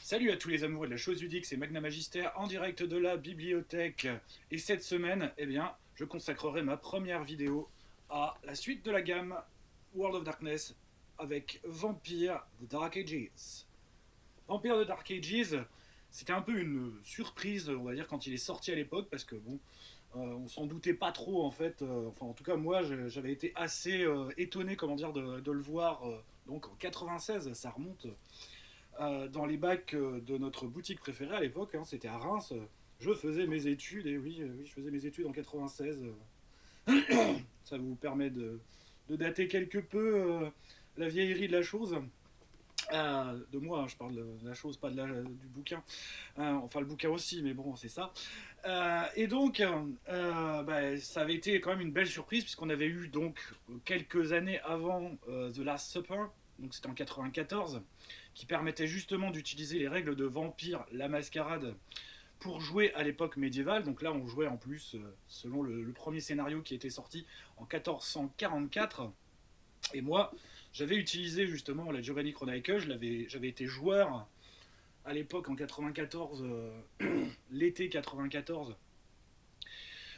Salut à tous les amoureux de la chose ludique, c'est Magna Magister en direct de la bibliothèque. Et cette semaine, je consacrerai ma première vidéo à la suite de la gamme World of Darkness avec Vampire The Dark Ages. Vampire The Dark Ages, c'était un peu une surprise, on va dire, quand il est sorti à l'époque, parce que bon, on s'en doutait pas trop en fait. Enfin, en tout cas, moi, j'avais été assez étonné, comment dire, de le voir. Donc en 96, ça remonte dans les bacs de notre boutique préférée à l'époque, hein, c'était à Reims. Je faisais mes études, et oui, oui, je faisais mes études en 96. Ça vous permet de dater quelque peu la vieillerie de la chose. De moi, hein, je parle de la chose, pas du bouquin. Enfin, le bouquin aussi, mais bon, c'est ça. Et donc, ça avait été quand même une belle surprise, puisqu'on avait eu donc quelques années avant The Last Supper, donc c'était en 94, qui permettait justement d'utiliser les règles de Vampire la Mascarade pour jouer à l'époque médiévale. Donc là, on jouait en plus selon le premier scénario qui était sorti en 1444. Et moi, j'avais utilisé justement la Giovanni Chronicle, j'avais été joueur à l'époque en 94, l'été 94,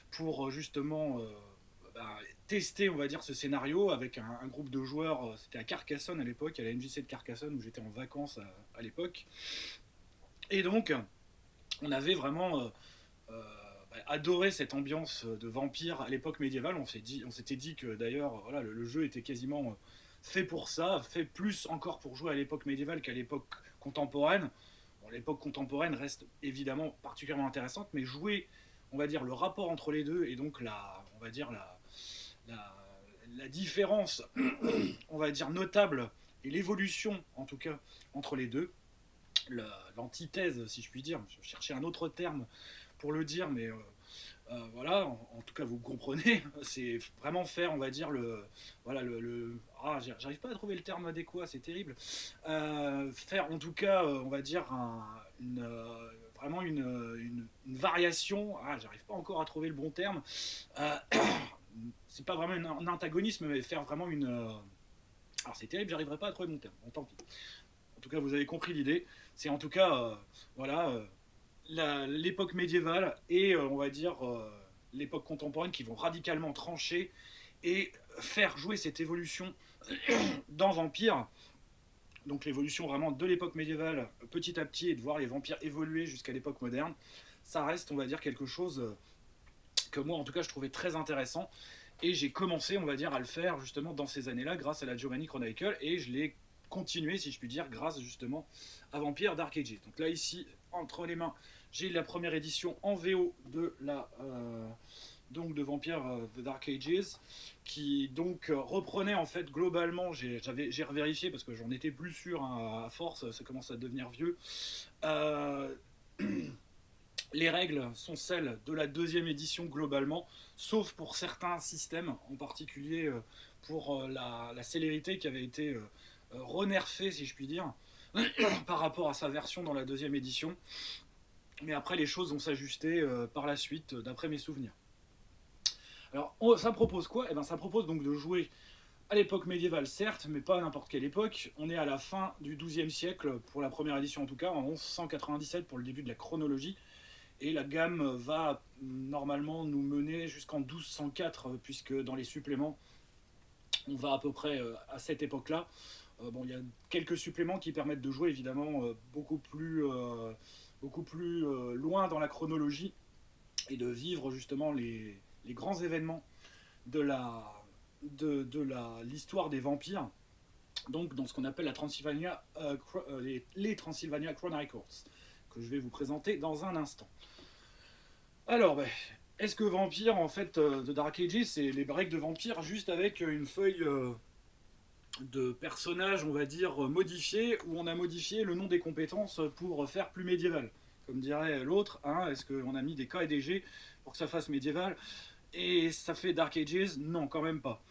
pour justement tester, on va dire, ce scénario avec un groupe de joueurs. C'était à Carcassonne à l'époque, à la MJC de Carcassonne où j'étais en vacances à l'époque. Et donc, on avait vraiment adoré cette ambiance de vampire à l'époque médiévale. On s'était dit que d'ailleurs, voilà, le jeu était quasiment fait pour ça, fait plus encore pour jouer à l'époque médiévale qu'à l'époque contemporaine. Bon, l'époque contemporaine reste évidemment particulièrement intéressante, mais jouer, on va dire, le rapport entre les deux et donc on va dire la, la différence, on va dire, notable et l'évolution, en tout cas, entre les deux, l'antithèse, si je puis dire. Je cherchais un autre terme pour le dire, mais voilà, en tout cas, vous comprenez. C'est vraiment faire, on va dire, j'arrive pas à trouver le terme adéquat, c'est terrible. Faire, en tout cas, on va dire, vraiment une variation. J'arrive pas encore à trouver le bon terme. Euh, c'est pas vraiment un antagonisme, mais faire vraiment alors c'est terrible, j'arriverai pas à trouver mon terme. Bon, tant pis. En tout cas, vous avez compris l'idée. C'est en tout cas, voilà, l'époque médiévale et on va dire l'époque contemporaine qui vont radicalement trancher et faire jouer cette évolution dans Vampire. Donc l'évolution vraiment de l'époque médiévale petit à petit et de voir les vampires évoluer jusqu'à l'époque moderne, ça reste, on va dire, quelque chose que moi en tout cas je trouvais très intéressant. Et j'ai commencé, on va dire, à le faire justement dans ces années-là grâce à la Giovanni Chronicle, et je l'ai continué, si je puis dire, grâce justement à Vampire Dark Ages. Donc là, ici, entre les mains, j'ai la première édition en VO donc de Vampire The Dark Ages, qui donc reprenait en fait globalement, j'ai revérifié parce que j'en étais plus sûr, hein, à force, ça commence à devenir vieux. Euh, les règles sont celles de la deuxième édition globalement, sauf pour certains systèmes, en particulier pour la célérité qui avait été renerfée, si je puis dire, par rapport à sa version dans la deuxième édition. Mais après, les choses vont s'ajuster par la suite, d'après mes souvenirs. Alors, ça propose quoi? Ça propose donc de jouer à l'époque médiévale, certes, mais pas à n'importe quelle époque. On est à la fin du XIIe siècle, pour la première édition en tout cas, en 1197 pour le début de la chronologie. Et la gamme va normalement nous mener jusqu'en 1204, puisque dans les suppléments, on va à peu près à cette époque-là. Bon, il y a quelques suppléments qui permettent de jouer évidemment beaucoup plus loin dans la chronologie et de vivre justement les grands événements de l'histoire des vampires. Donc dans ce qu'on appelle la Transylvania, les Transylvania Chronicles, que je vais vous présenter dans un instant. Alors, est-ce que Vampire, en fait, de Dark Ages, c'est les breaks de Vampire juste avec une feuille de personnages, on va dire, modifiés, où on a modifié le nom des compétences pour faire plus médiéval? Comme dirait l'autre, hein, est-ce qu'on a mis des K et des G pour que ça fasse médiéval? Et ça fait Dark Ages? Non, quand même pas.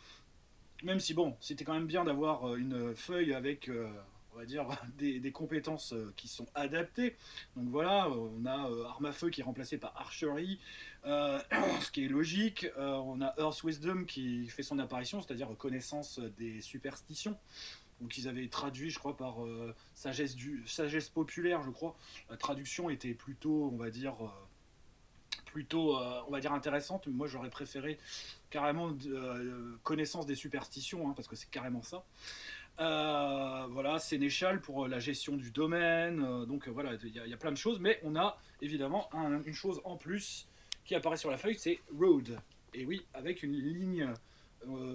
Même si, bon, c'était quand même bien d'avoir une feuille avec, on va dire, des compétences qui sont adaptées. Donc voilà, on a arme à feu qui est remplacée par archery, ce qui est logique. On a Earth Wisdom qui fait son apparition, c'est-à-dire connaissance des superstitions. donc ils avaient traduit, je crois, par sagesse populaire, je crois. La traduction était plutôt on va dire intéressante. Moi, j'aurais préféré carrément connaissance des superstitions, hein, parce que c'est carrément ça. Voilà, Sénéchal pour la gestion du domaine. Donc voilà, il y a plein de choses, mais on a évidemment une chose en plus qui apparaît sur la feuille, c'est Road. Et oui, avec une ligne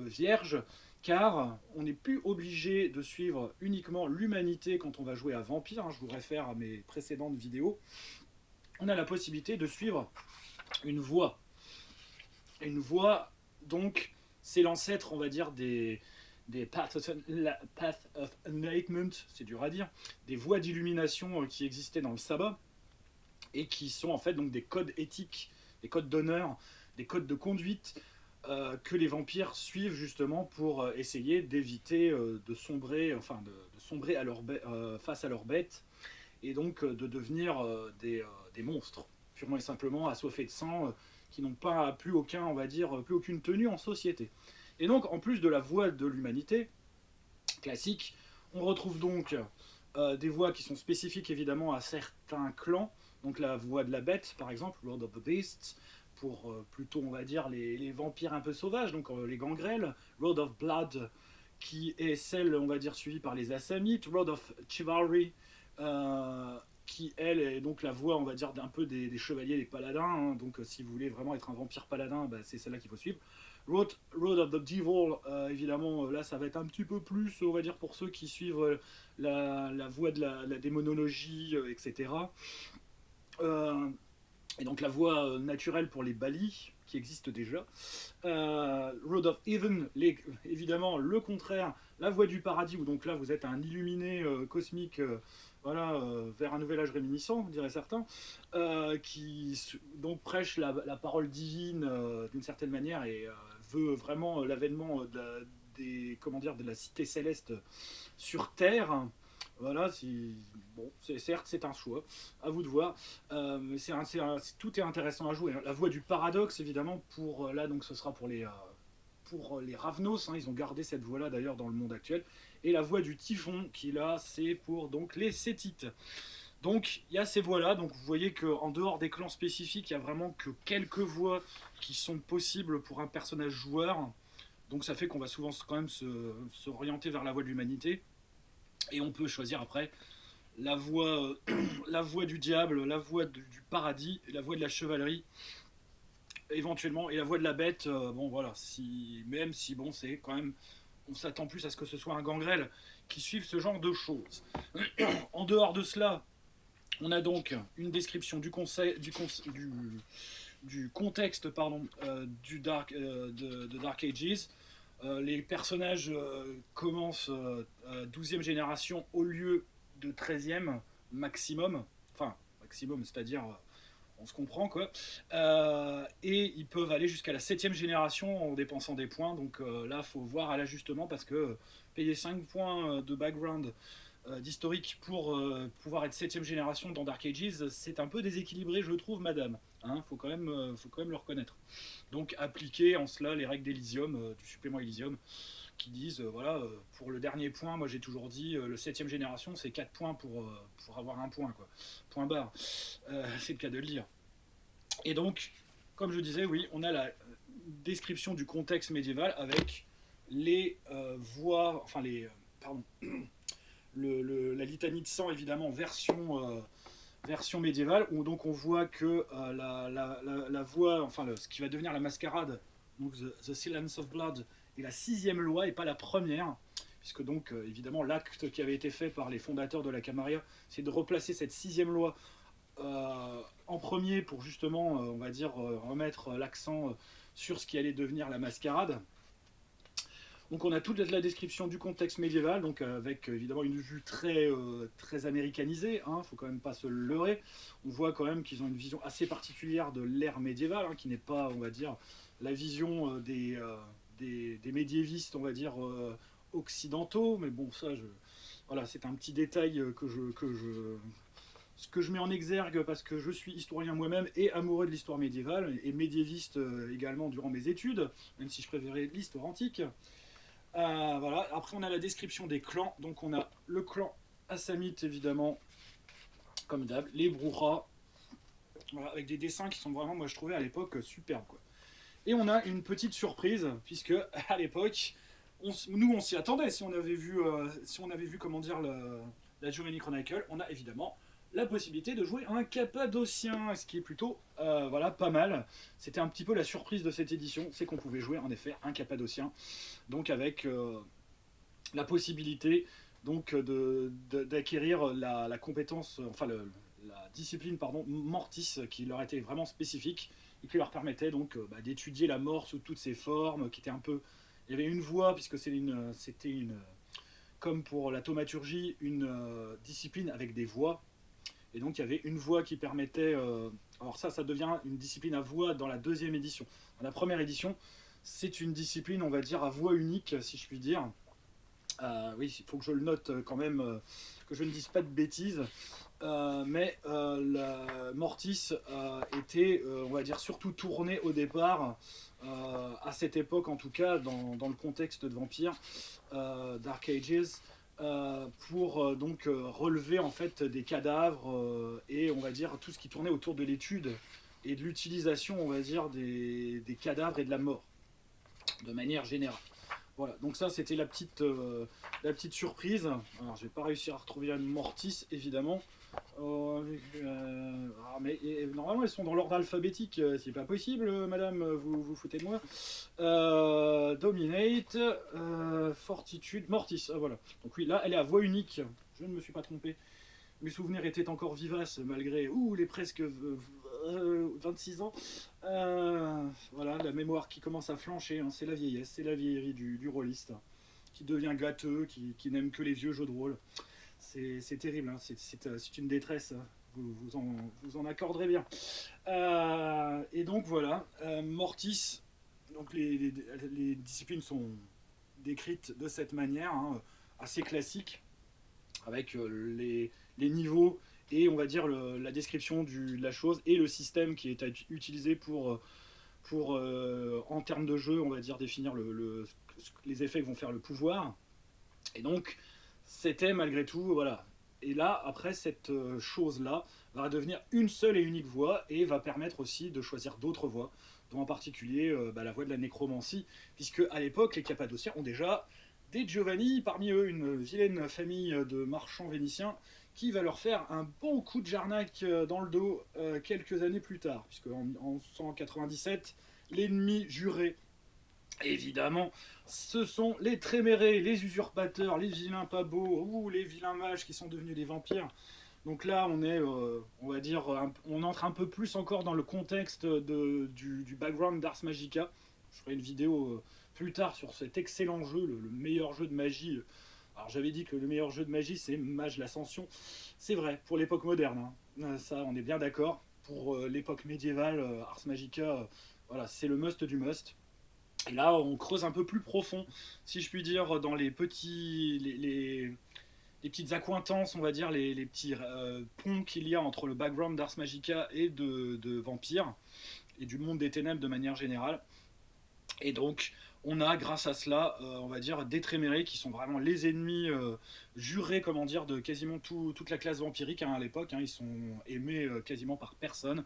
vierge, car on n'est plus obligé de suivre uniquement l'humanité quand on va jouer à Vampire. Hein, je vous réfère à mes précédentes vidéos. On a la possibilité de suivre une voie. Une voie, donc, c'est l'ancêtre, on va dire, des Path of Enlightenment, c'est dur à dire, des voies d'illumination qui existaient dans le sabbat, et qui sont en fait donc des codes éthiques, des codes d'honneur, des codes de conduite que les vampires suivent justement pour essayer d'éviter de sombrer, de sombrer face à leurs bêtes, et donc de devenir des monstres, purement et simplement assoiffés de sang, qui n'ont pas plus aucun, on va dire, plus aucune tenue en société. Et donc, en plus de la voie de l'humanité classique, on retrouve donc des voies qui sont spécifiques évidemment à certains clans. Donc la voie de la bête, par exemple, Lord of the Beasts, pour plutôt, on va dire, les vampires un peu sauvages, donc les gangrels. Road of Blood, qui est celle, on va dire, suivie par les Assamites. Road of Chivalry, qui, elle, est donc la voie, on va dire, d'un peu des chevaliers, des paladins. Hein. Donc si vous voulez vraiment être un vampire paladin, bah, c'est celle-là qu'il faut suivre. Road of the Devil, évidemment, là ça va être un petit peu plus, on va dire, pour ceux qui suivent la voie de la démonologie, etc. Et donc la voie naturelle pour les Bali, qui existe déjà. Road of Heaven, évidemment, le contraire, la voie du paradis, où donc là vous êtes un illuminé cosmique, voilà, vers un nouvel âge réminiscent, diraient certains, qui donc prêche la parole divine d'une certaine manière et veut vraiment l'avènement de la cité céleste sur Terre. Voilà, bon, certes c'est un choix, à vous de voir. Mais tout est intéressant à jouer. Hein. La voie du paradoxe, évidemment, là donc ce sera pour les Ravnos. Hein, ils ont gardé cette voie-là d'ailleurs dans le monde actuel. Et la voie du Typhon, qui là c'est pour donc les Sétites. Donc il y a ces voies-là. Donc vous voyez qu'en dehors des clans spécifiques, il y a vraiment que quelques voies qui sont possibles pour un personnage joueur. Donc ça fait qu'on va souvent quand même s'orienter vers la voie de l'humanité. Et on peut choisir après la voie du diable, la voie du paradis, la voie de la chevalerie, éventuellement, et la voie de la bête. Bon voilà, même si bon, c'est quand même, on s'attend plus à ce que ce soit un gangrel qui suive ce genre de choses. En dehors de cela, on a donc une description du contexte de Dark Ages. Les personnages commencent 12e génération au lieu de 13e maximum. Enfin, maximum, c'est-à-dire, on se comprend quoi. Et ils peuvent aller jusqu'à la 7e génération en dépensant des points. Donc là, il faut voir à l'ajustement parce que payer 5 points de background d'historique pour pouvoir être 7e génération dans Dark Ages, c'est un peu déséquilibré, je trouve, madame. Hein, faut quand même le reconnaître. Donc appliquer en cela les règles d'Elysium, du supplément Elysium, qui disent, voilà, pour le dernier point, moi j'ai toujours dit, le 7e génération, c'est 4 points pour avoir un point, quoi. Point barre. C'est le cas de le dire. Et donc, comme je disais, oui, on a la description du contexte médiéval avec les voies, enfin les... pardon. La litanie de sang, évidemment, version médiévale, où donc on voit que la voie, enfin ce qui va devenir la mascarade, donc the Silence of Blood, est la 6e loi et pas la première, puisque donc évidemment l'acte qui avait été fait par les fondateurs de la Camarilla, c'est de replacer cette 6e loi en premier pour justement, on va dire, remettre l'accent sur ce qui allait devenir la mascarade. Donc on a toute la description du contexte médiéval, donc avec évidemment une vue très américanisée, hein, faut quand même pas se leurrer. On voit quand même qu'ils ont une vision assez particulière de l'ère médiévale, hein, qui n'est pas, on va dire, la vision des médiévistes, on va dire, occidentaux. Mais bon, ça, voilà, c'est un petit détail que je mets en exergue parce que je suis historien moi-même et amoureux de l'histoire médiévale et médiéviste également durant mes études, même si je préférais l'histoire antique. Voilà. Après, on a la description des clans. Donc, on a le clan Assamite, évidemment, comme d'hab, les Bruja, voilà, avec des dessins qui sont vraiment, moi je trouvais à l'époque, superbes, quoi. Et on a une petite surprise, puisque à l'époque, nous on s'y attendait, si on avait vu comment dire, la Giovanni Chronicle, on a évidemment la possibilité de jouer un Cappadocien, ce qui est plutôt voilà, pas mal. C'était un petit peu la surprise de cette édition, c'est qu'on pouvait jouer en effet un Cappadocien, donc avec la possibilité donc d'acquérir la compétence, enfin la discipline pardon, Mortis, qui leur était vraiment spécifique et qui leur permettait donc d'étudier la mort sous toutes ses formes, qui était un peu, il y avait une voie puisque c'était une comme pour la thaumaturgie une discipline avec des voies, et donc il y avait une voie qui permettait alors ça devient une discipline à voix dans la deuxième édition. Dans la première édition, c'est une discipline, on va dire, à voix unique, si je puis dire. Oui, il faut que je le note quand même, que je ne dise pas de bêtises. Mais la Mortis était, on va dire, surtout tournée au départ, à cette époque en tout cas, dans le contexte de Vampire, Dark Ages, pour donc relever en fait des cadavres et on va dire tout ce qui tournait autour de l'étude et de l'utilisation, on va dire, des cadavres et de la mort, de manière générale. Voilà, donc ça c'était la petite surprise. Alors j'ai pas réussi à retrouver une Mortis évidemment. Mais normalement elles sont dans l'ordre alphabétique, c'est pas possible, madame, vous foutez de moi. Dominate, Fortitude, Mortis, ah, voilà. Donc oui, là elle est à voix unique, je ne me suis pas trompé. Mes souvenirs étaient encore vivaces malgré les presque 26 ans. Voilà, la mémoire qui commence à flancher, hein, c'est la vieillesse, c'est la vieillerie du rôliste, hein, qui devient gâteux, qui n'aime que les vieux jeux de rôle. C'est terrible, hein, c'est une détresse, hein. Vous en accorderez bien. Et donc voilà, Mortis, donc les disciplines sont décrites de cette manière, hein, assez classique, avec les niveaux et on va dire la description de la chose et le système qui est utilisé pour en termes de jeu, on va dire définir les effets que vont faire le pouvoir. Et donc c'était malgré tout, voilà. Et là, après, cette chose-là va devenir une seule et unique voie et va permettre aussi de choisir d'autres voies, dont en particulier la voie de la nécromancie, puisque à l'époque, les Cappadociens ont déjà des Giovanni, parmi eux une vilaine famille de marchands vénitiens, qui va leur faire un bon coup de jarnac dans le dos quelques années plus tard, puisque en 197, l'ennemi juré, évidemment, ce sont les Trémérés, les usurpateurs, les vilains pas beaux, ou les vilains mages qui sont devenus des vampires. Donc là, on est, on va dire, on entre un peu plus encore dans le contexte du background d'Ars Magica. Je ferai une vidéo plus tard sur cet excellent jeu, le meilleur jeu de magie. Alors j'avais dit que le meilleur jeu de magie, c'est Mage l'Ascension. C'est vrai, pour l'époque moderne, hein. Ça, on est bien d'accord. Pour l'époque médiévale, Ars Magica, voilà, c'est le must du must. Et là, on creuse un peu plus profond, si je puis dire, dans les petites accointances, on va dire, les petits ponts qu'il y a entre le background d'Ars Magica et de Vampire, et du monde des ténèbres de manière générale. Et donc, on a, grâce à cela, on va dire, des Trémérés qui sont vraiment les ennemis jurés, comment dire, de quasiment toute la classe vampirique, hein, à l'époque. Hein, ils sont aimés quasiment par personne.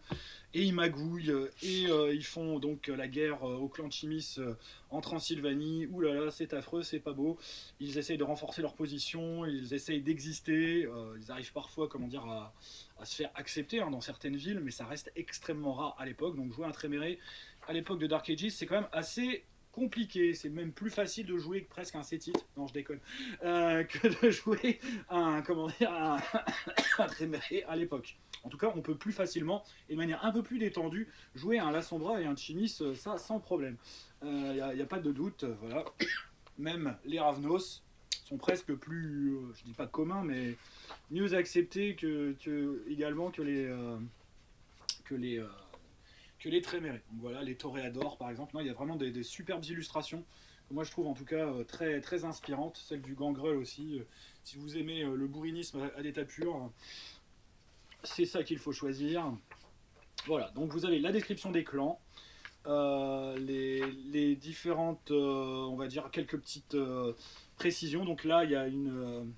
Et ils magouillent, et ils font donc la guerre au clan Chimis en Transylvanie. Ouh là là, c'est affreux, c'est pas beau. Ils essayent de renforcer leur position, ils essayent d'exister. Ils arrivent parfois, comment dire, à se faire accepter, hein, dans certaines villes, mais ça reste extrêmement rare à l'époque. Donc jouer un Tréméré à l'époque de Dark Ages, c'est quand même assez compliqué. C'est même plus facile de jouer que presque un Cétite, non je déconne, que de jouer comment dire, un Tréméré à l'époque. En tout cas, on peut plus facilement et de manière un peu plus détendue jouer un Lassombra et un Chimis, ça sans problème. Il n'y a pas de doute, voilà. Même les Ravnos sont presque plus, je dis pas communs, mais mieux acceptés également que les Trémérés. Donc voilà, les Toréadors par exemple. Non, il y a vraiment des superbes illustrations que moi je trouve en tout cas très, très inspirantes. Celle du Gangrel aussi. Si vous aimez le bourrinisme à l'état pur, c'est ça qu'il faut choisir. Voilà, donc vous avez la description des clans. les différentes, on va dire, quelques petites précisions. Donc là, il y a une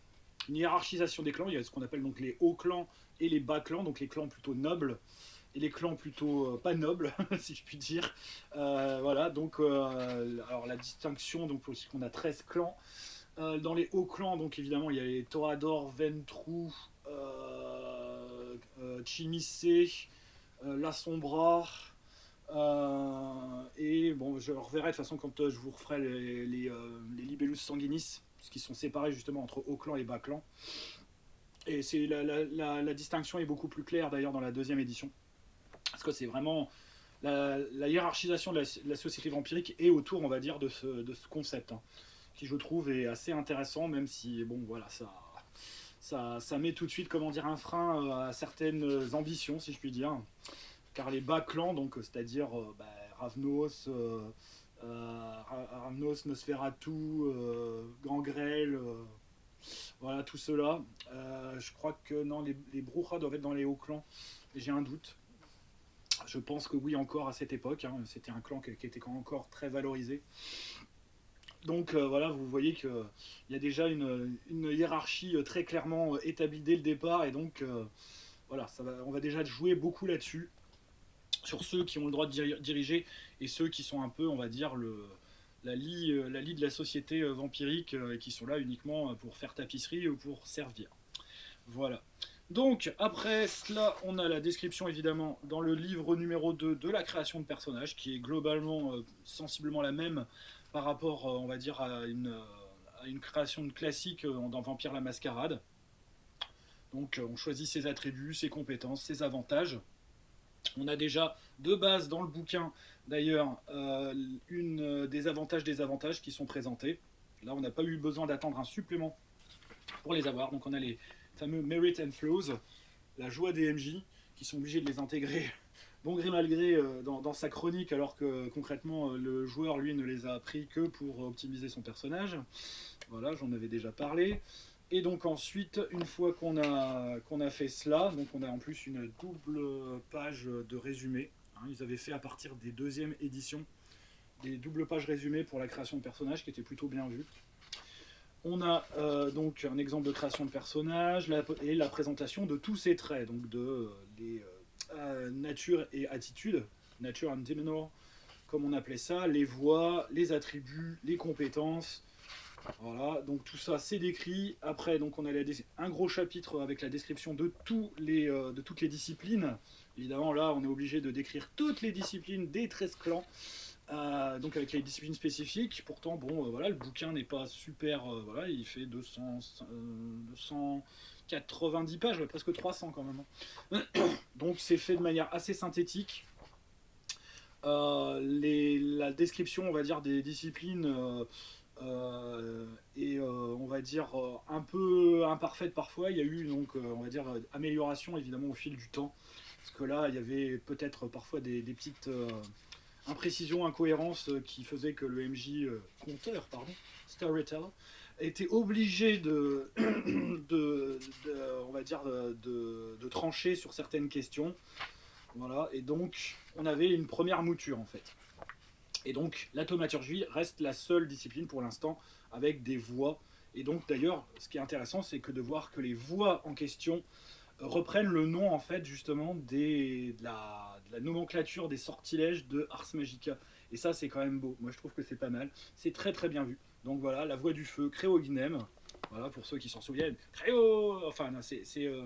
hiérarchisation des clans. Il y a ce qu'on appelle donc les hauts clans et les bas clans, donc les clans plutôt nobles et les clans plutôt pas nobles, si je puis dire. Voilà, donc alors la distinction, donc parce qu'on a 13 clans. Dans les hauts clans, donc évidemment, il y a les Torador, Ventrue, Chimisé, La Sombra. Et bon, je reverrai de toute façon quand je vous referai les Libellus Sanguinis, parce qu'ils sont séparés justement entre haut clan et bas clan. Et c'est la distinction est beaucoup plus claire d'ailleurs dans la deuxième édition. Parce que c'est vraiment la hiérarchisation de la société vampirique est autour, on va dire, de ce concept, hein, qui je trouve est assez intéressant, même si, bon, voilà, ça met tout de suite, comment dire, un frein à certaines ambitions, si je puis dire. Car les bas clans, donc c'est-à-dire Ravnos, Ravnos, Nosferatu, Gangrel, voilà, tout cela. Je crois que non, les Brujas doivent être dans les hauts clans, j'ai un doute. Je pense que oui, encore à cette époque, hein, c'était un clan qui était encore très valorisé. Donc voilà, vous voyez qu'il y a déjà une hiérarchie très clairement établie dès le départ, et donc voilà, on va déjà jouer beaucoup là-dessus, sur ceux qui ont le droit de diriger, et ceux qui sont un peu, on va dire, la lie de la société vampirique, et qui sont là uniquement pour faire tapisserie ou pour servir. Voilà. Donc, après cela, on a la description, évidemment, dans le livre numéro 2 de la création de personnages, qui est globalement sensiblement la même par rapport, on va dire, à une création de classique dans Vampire la Mascarade. Donc, on choisit ses attributs, ses compétences, ses avantages. On a déjà de base dans le bouquin, d'ailleurs, des avantages qui sont présentés. Là, on n'a pas eu besoin d'attendre un supplément pour les avoir. Donc, on a les fameux Merit and Flaws, la joie des MJ, qui sont obligés de les intégrer bon gré mal gré dans sa chronique, alors que concrètement le joueur lui ne les a pris que pour optimiser son personnage. Voilà, j'en avais déjà parlé. Et donc ensuite, une fois qu'on a fait cela, donc on a en plus une double page de résumé. Hein, ils avaient fait à partir des deuxièmes éditions des doubles pages résumées pour la création de personnages qui étaient plutôt bien vues. On a donc un exemple de création de personnage et la présentation de tous ces traits, donc de les nature et attitude, nature and demeanor, comme on appelait ça, les voix, les attributs, les compétences. Voilà, donc tout ça c'est décrit. Après, donc on a un gros chapitre avec la description de toutes les disciplines. Évidemment, là, on est obligé de décrire toutes les disciplines des 13 clans. Donc avec les disciplines spécifiques. Pourtant, bon, voilà, le bouquin n'est pas super. Voilà, il fait 290 pages, ouais, presque 300 quand même. Donc c'est fait de manière assez synthétique. La description, on va dire, des disciplines est, on va dire, un peu imparfaite parfois. Il y a eu, donc, on va dire, amélioration évidemment au fil du temps. Parce que là, il y avait peut-être parfois des petites imprécisions, incohérences qui faisaient que le MJ conteur, pardon, storyteller, était obligé on va dire, de trancher sur certaines questions. Voilà, et donc on avait une première mouture en fait. Et donc la thaumaturgie reste la seule discipline pour l'instant avec des voix. Et donc d'ailleurs, ce qui est intéressant, c'est que de voir que les voix en question reprennent le nom en fait justement de la nomenclature des sortilèges de Ars Magica. Et ça c'est quand même beau, moi je trouve que c'est pas mal, c'est très très bien vu. Donc voilà, la voix du feu, Créo Ignem, voilà pour ceux qui s'en souviennent, Créo, enfin non, c'est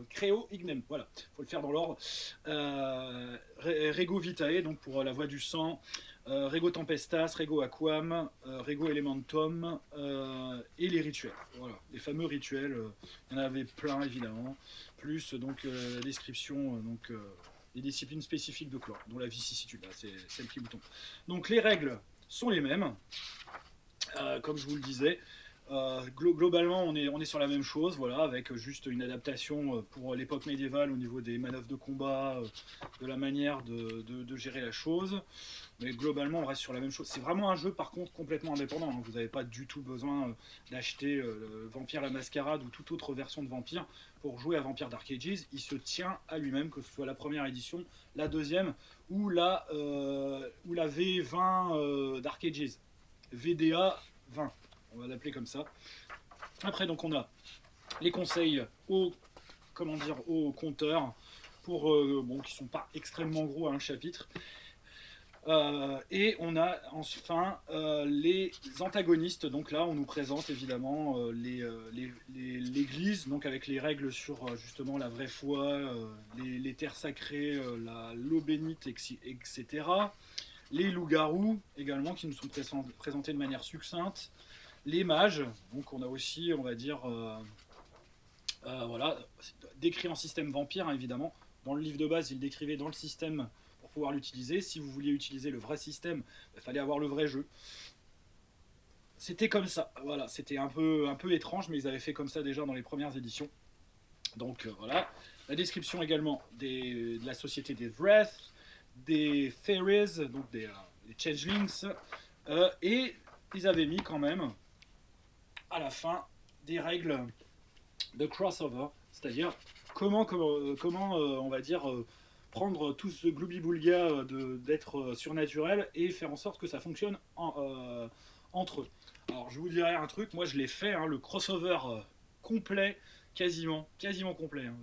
Créo Ignem, voilà, faut le faire dans l'ordre. Rego Vitae, donc pour la voix du sang, Rego Tempestas, Rego Aquam, Rego Elementum, et les rituels. Voilà, les fameux rituels, il y en avait plein évidemment, plus donc la description des disciplines spécifiques de clan, dont la vicissitude, là, c'est le petit bouton. Donc les règles sont les mêmes, comme je vous le disais. Globalement, on est sur la même chose, voilà, avec juste une adaptation pour l'époque médiévale au niveau des manœuvres de combat, de la manière de gérer la chose. Mais globalement, on reste sur la même chose. C'est vraiment un jeu, par contre, complètement indépendant, hein. Vous n'avez pas du tout besoin d'acheter Vampire la Mascarade ou toute autre version de Vampire pour jouer à Vampire Dark Ages. Il se tient à lui-même, que ce soit la première édition, la deuxième ou la V20 Dark Ages. VDA 20, on va l'appeler comme ça. Après, donc, on a les conseils aux compteurs pour qui sont pas extrêmement gros à un chapitre. Et on a enfin les antagonistes. Donc là, on nous présente évidemment l'Église, donc avec les règles sur justement la vraie foi, les terres sacrées, l'eau bénite, etc. Les loups-garous également qui nous sont présentés de manière succincte. Les mages, donc on a aussi, on va dire, voilà, décrit en système vampire, hein, évidemment. Dans le livre de base, il décrivait dans le système pour pouvoir l'utiliser. Si vous vouliez utiliser le vrai système, il fallait avoir le vrai jeu. C'était comme ça, voilà, c'était un peu étrange, mais ils avaient fait comme ça déjà dans les premières éditions. Donc voilà, la description également de la société des Wraith, des Fairies, donc des Changelings, et ils avaient mis quand même à la fin des règles de crossover, c'est-à-dire comment on va dire prendre tout ce gloubi-boulga d'être surnaturel et faire en sorte que ça fonctionne entre eux. Alors je vous dirais un truc, moi je l'ai fait, hein, le crossover complet, quasiment complet. Hein.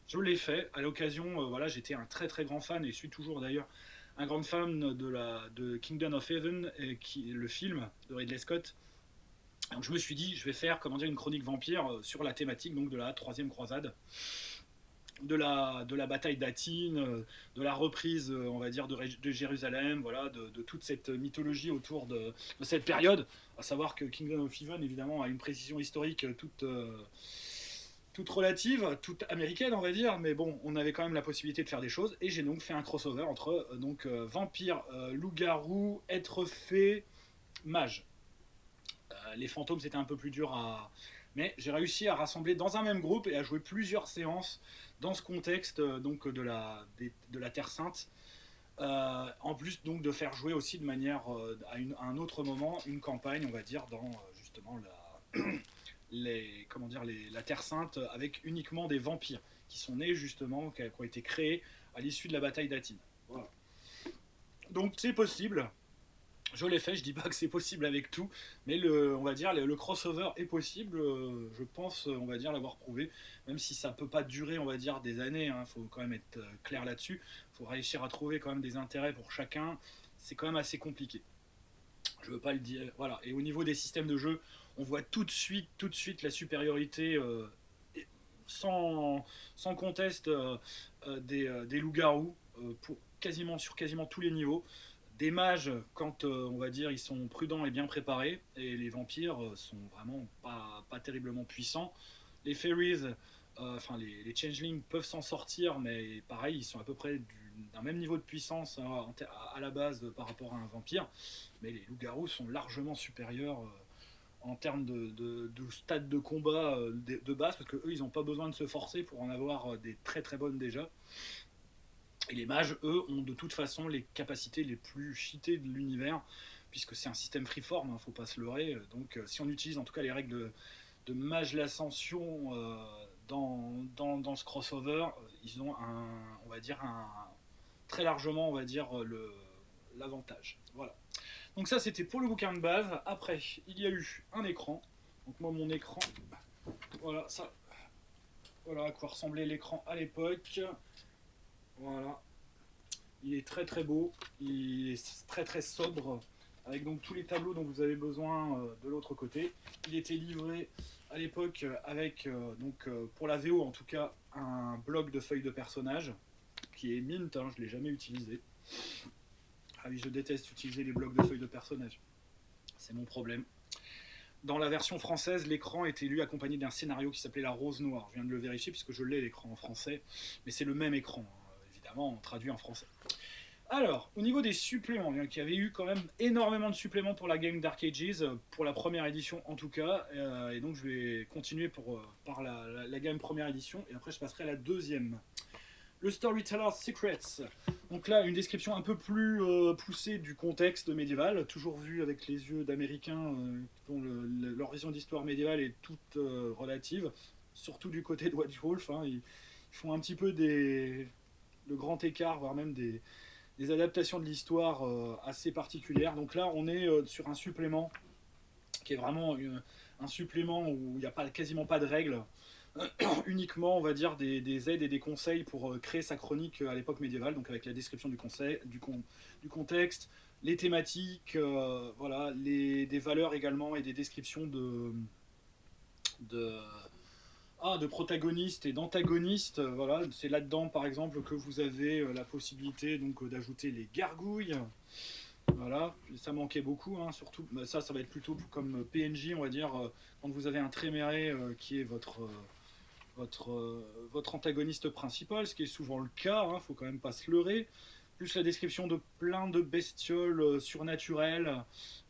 Je l'ai fait à l'occasion, voilà, j'étais un très très grand fan et je suis toujours d'ailleurs un grand fan de Kingdom of Heaven, le film de Ridley Scott. Donc je me suis dit, je vais faire comment dire une chronique vampire sur la thématique donc de la troisième croisade, de la bataille d'Athine, de la reprise, on va dire, de Jérusalem, voilà, de toute cette mythologie autour de cette période. À savoir que Kingdom of Heaven, évidemment, a une précision historique toute relative, toute américaine, on va dire, mais bon, on avait quand même la possibilité de faire des choses, et j'ai donc fait un crossover entre vampire, loup-garou, être fée, mage. Les fantômes, c'était un peu plus dur à... Mais j'ai réussi à rassembler dans un même groupe et à jouer plusieurs séances dans ce contexte donc de la Terre Sainte. En plus donc de faire jouer aussi de manière à un autre moment une campagne, on va dire, dans justement la Terre Sainte avec uniquement des vampires qui sont nés justement, qui ont été créés à l'issue de la bataille d'Athine. Voilà. Donc c'est possible. Je l'ai fait, je dis pas que c'est possible avec tout, mais on va dire le crossover est possible. Je pense, on va dire, l'avoir prouvé, même si ça peut pas durer, on va dire, des années. Hein, faut quand même être clair là-dessus. Faut réussir à trouver quand même des intérêts pour chacun. C'est quand même assez compliqué. Je veux pas le dire. Voilà. Et au niveau des systèmes de jeu, on voit tout de suite la supériorité sans conteste des loups-garous sur quasiment tous les niveaux. Des mages, quand on va dire ils sont prudents et bien préparés, et les vampires sont vraiment pas terriblement puissants. Les fairies, les changelings peuvent s'en sortir, mais pareil, ils sont à peu près d'un même niveau de puissance à la base par rapport à un vampire. Mais les loups-garous sont largement supérieurs en termes de stade de combat de base, parce qu'eux, ils n'ont pas besoin de se forcer pour en avoir des très très bonnes déjà. Et les mages, eux, ont de toute façon les capacités les plus cheatées de l'univers, puisque c'est un système freeform, hein, faut pas se leurrer. Donc si on utilise en tout cas les règles de Mage l'Ascension dans ce crossover, ils ont on va dire très largement, on va dire, l'avantage. Voilà. Donc ça, c'était pour le bouquin de base. Après, il y a eu un écran. Donc moi, mon écran, voilà, ça, voilà à quoi ressemblait l'écran à l'époque. Voilà. Il est très très beau, il est très très sobre, avec donc tous les tableaux dont vous avez besoin de l'autre côté. Il était livré à l'époque avec, pour la VO en tout cas, un bloc de feuilles de personnages, qui est mint, hein, je ne l'ai jamais utilisé. Ah oui, je déteste utiliser les blocs de feuilles de personnages. C'est mon problème. Dans la version française, l'écran était lu accompagné d'un scénario qui s'appelait La Rose Noire. Je viens de le vérifier puisque je l'ai l'écran en français, mais c'est le même écran, évidemment, traduit en français. Alors, au niveau des suppléments, il y avait eu quand même énormément de suppléments pour la game Dark Ages, pour la première édition en tout cas, et donc je vais continuer par la gamme première édition, et après je passerai à la deuxième. Le Storyteller's Secrets. Donc là, une description un peu plus poussée du contexte médiéval, toujours vu avec les yeux d'Américains dont leur vision d'histoire médiévale est toute relative, surtout du côté de White Wolf. Hein, ils font un petit peu le grand écart, voire même des adaptations de l'histoire assez particulières. Donc là, on est sur un supplément qui est vraiment un supplément où il n'y a quasiment pas de règles, uniquement, on va dire, des aides et des conseils pour créer sa chronique à l'époque médiévale, donc avec la description du contexte, les thématiques, voilà, des valeurs également et des descriptions de, de protagonistes et d'antagonistes. Voilà, c'est là-dedans, par exemple, que vous avez la possibilité donc d'ajouter les gargouilles. Voilà, ça manquait beaucoup, hein, surtout. Ça va être plutôt comme PNJ, on va dire, quand vous avez un Tréméré qui est votre antagoniste principal, ce qui est souvent le cas, hein, faut quand même pas se leurrer. Plus la description de plein de bestioles surnaturelles,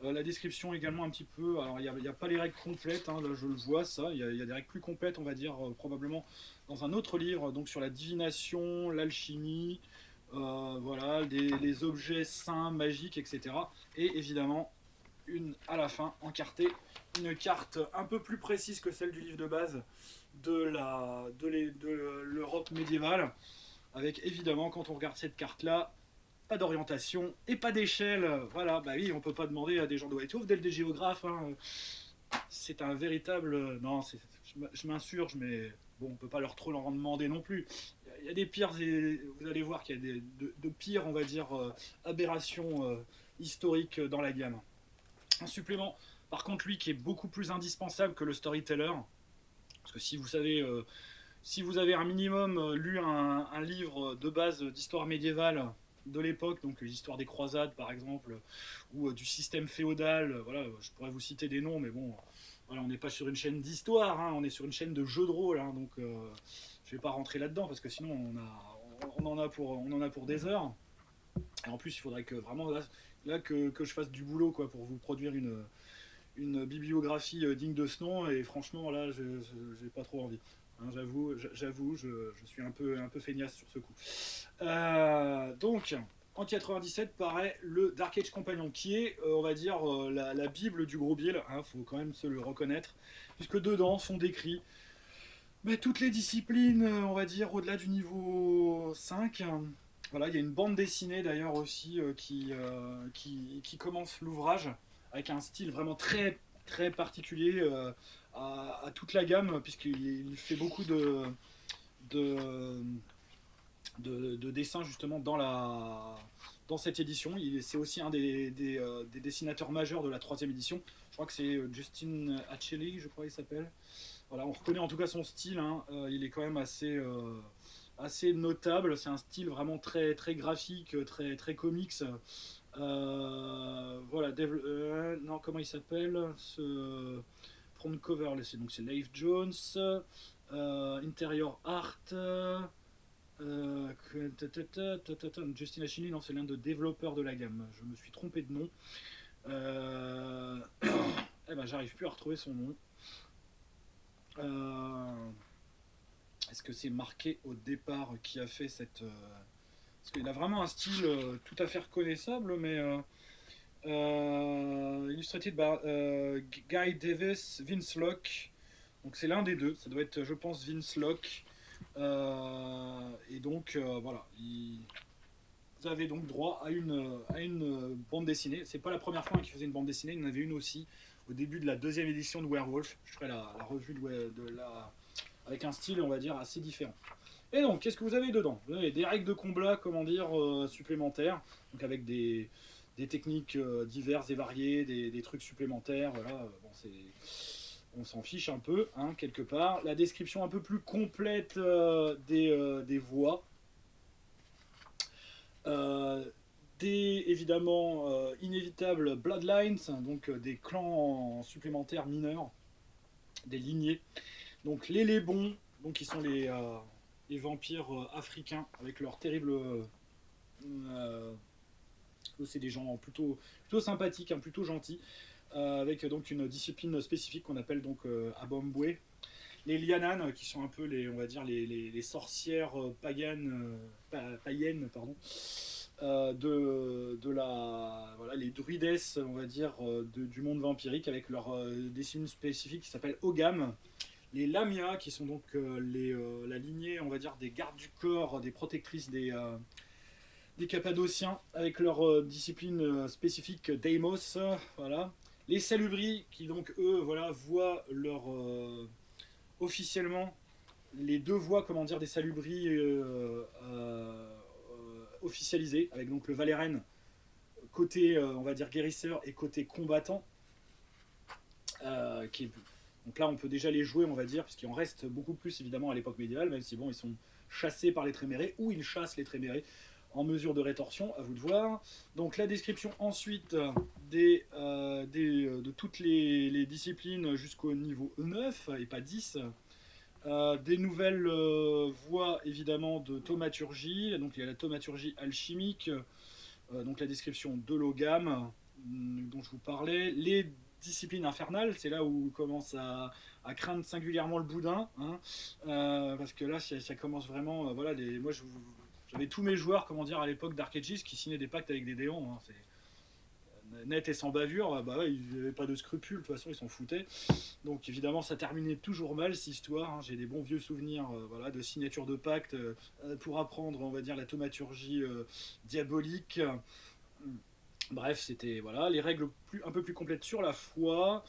la description également un petit peu. Alors il n'y a pas les règles complètes, hein, là je le vois ça. Il y a des règles plus complètes, on va dire, probablement dans un autre livre, donc sur la divination, l'alchimie, voilà, les objets saints, magiques, etc. Et évidemment, à la fin, encartée, une carte un peu plus précise que celle du livre de base de l'Europe médiévale, avec évidemment, quand on regarde cette carte-là, pas d'orientation et pas d'échelle. Voilà, bah oui, on peut pas demander à des gens de White Wolf d'être des géographes. Hein. C'est un véritable. Non, je m'insurge, mais bon, on peut pas trop leur en demander non plus. Il y a des pires, vous allez voir qu'il y a de pires, on va dire, aberrations historiques dans la gamme. Un supplément, par contre, lui, qui est beaucoup plus indispensable que le storyteller, parce que si vous avez un minimum lu un livre de base d'histoire médiévale de l'époque, donc l'histoire des croisades par exemple, ou du système féodal, voilà, je pourrais vous citer des noms, mais bon, voilà, on n'est pas sur une chaîne d'histoire, hein, on est sur une chaîne de jeux de rôle, hein, donc je vais pas rentrer là-dedans parce que sinon on en a pour des heures. Et en plus, il faudrait que vraiment là que je fasse du boulot quoi, pour vous produire une bibliographie digne de ce nom, et franchement là j'ai pas trop envie, hein, j'avoue, je suis un peu feignasse sur ce coup. Donc en 97 paraît le Dark Age Companion, qui est on va dire la bible du gros Bill, hein, faut quand même se le reconnaître, puisque dedans sont décrits toutes les disciplines, on va dire au-delà du niveau 5. Voilà, il y a une bande dessinée d'ailleurs aussi qui commence l'ouvrage avec un style vraiment très très particulier à toute la gamme, puisqu'il fait beaucoup de, de dessins justement dans cette édition. C'est aussi un des dessinateurs majeurs de la troisième édition. Je crois que c'est Justin Acheli, je crois qu'il s'appelle. Voilà, on reconnaît en tout cas son style, hein. Il est quand même assez notable. C'est un style vraiment très, très graphique, très, très comics. Voilà, non, comment il s'appelle ce front cover, donc c'est Dave Jones, Interior Art, Justin Achini, non, c'est l'un des développeurs de la gamme. Je me suis trompé de nom. Eh ben, j'arrive plus à retrouver son nom. Est-ce que c'est marqué au départ qui a fait cette. Parce qu'il a vraiment un style tout à fait reconnaissable, mais illustrated par Guy Davis, Vince Locke. Donc c'est l'un des deux. Ça doit être, je pense, Vince Locke. Et donc voilà. Vous avez donc droit à une bande dessinée. C'est pas la première fois qu'il faisait une bande dessinée. Il y en avait une aussi au début de la deuxième édition de Werewolf. Je ferai la revue avec un style, on va dire, assez différent. Et donc, qu'est-ce que vous avez dedans? Vous avez des règles de combat, comment dire, supplémentaires, donc avec des techniques diverses et variées, des trucs supplémentaires. Voilà, bon, on s'en fiche un peu, hein, quelque part. La description un peu plus complète des voix. Évidemment inévitables bloodlines, donc des clans supplémentaires mineurs, des lignées. Donc les Lébons, donc qui sont les vampires africains avec leur terrible c'est des gens plutôt sympathiques, hein, plutôt gentils, avec donc une discipline spécifique qu'on appelle donc Abombwe. Les Lianan, qui sont un peu on va dire les sorcières païennes, pardon, voilà, les druidesses, on va dire, du monde vampirique, avec leur discipline spécifique qui s'appelle Ogam. Les Lamia, qui sont donc la lignée, on va dire, des gardes du corps, des protectrices des Cappadociens, avec leur discipline spécifique Deimos, voilà. Les Salubri, qui donc eux, voilà, voient leur officiellement les deux voies, comment dire, des Salubri officialisées, avec donc le Valeren côté, on va dire, guérisseur et côté combattant, donc là on peut déjà les jouer, on va dire, puisqu'il en reste beaucoup plus évidemment à l'époque médiévale, même si bon, ils sont chassés par les Trémérés, ou ils chassent les Trémérés en mesure de rétorsion, à vous de voir. Donc la description ensuite de toutes les disciplines jusqu'au niveau 9 et pas 10. Des nouvelles voies évidemment de thaumaturgie, donc il y a la thaumaturgie alchimique, donc la description de l'ogam dont je vous parlais, les disciplines infernales, c'est là où on commence à craindre singulièrement le boudin, hein, parce que là ça commence vraiment, voilà, moi j'avais tous mes joueurs, comment dire, à l'époque Dark Ages qui signaient des pactes avec des déons, hein, c'est net et sans bavure, bah ouais, ils n'avaient pas de scrupules, de toute façon ils s'en foutaient. Donc évidemment ça terminait toujours mal cette histoire, hein. J'ai des bons vieux souvenirs voilà, de signature de pacte pour apprendre, on va dire, la thaumaturgie diabolique. Bref, c'était voilà, les règles un peu plus complètes sur la foi,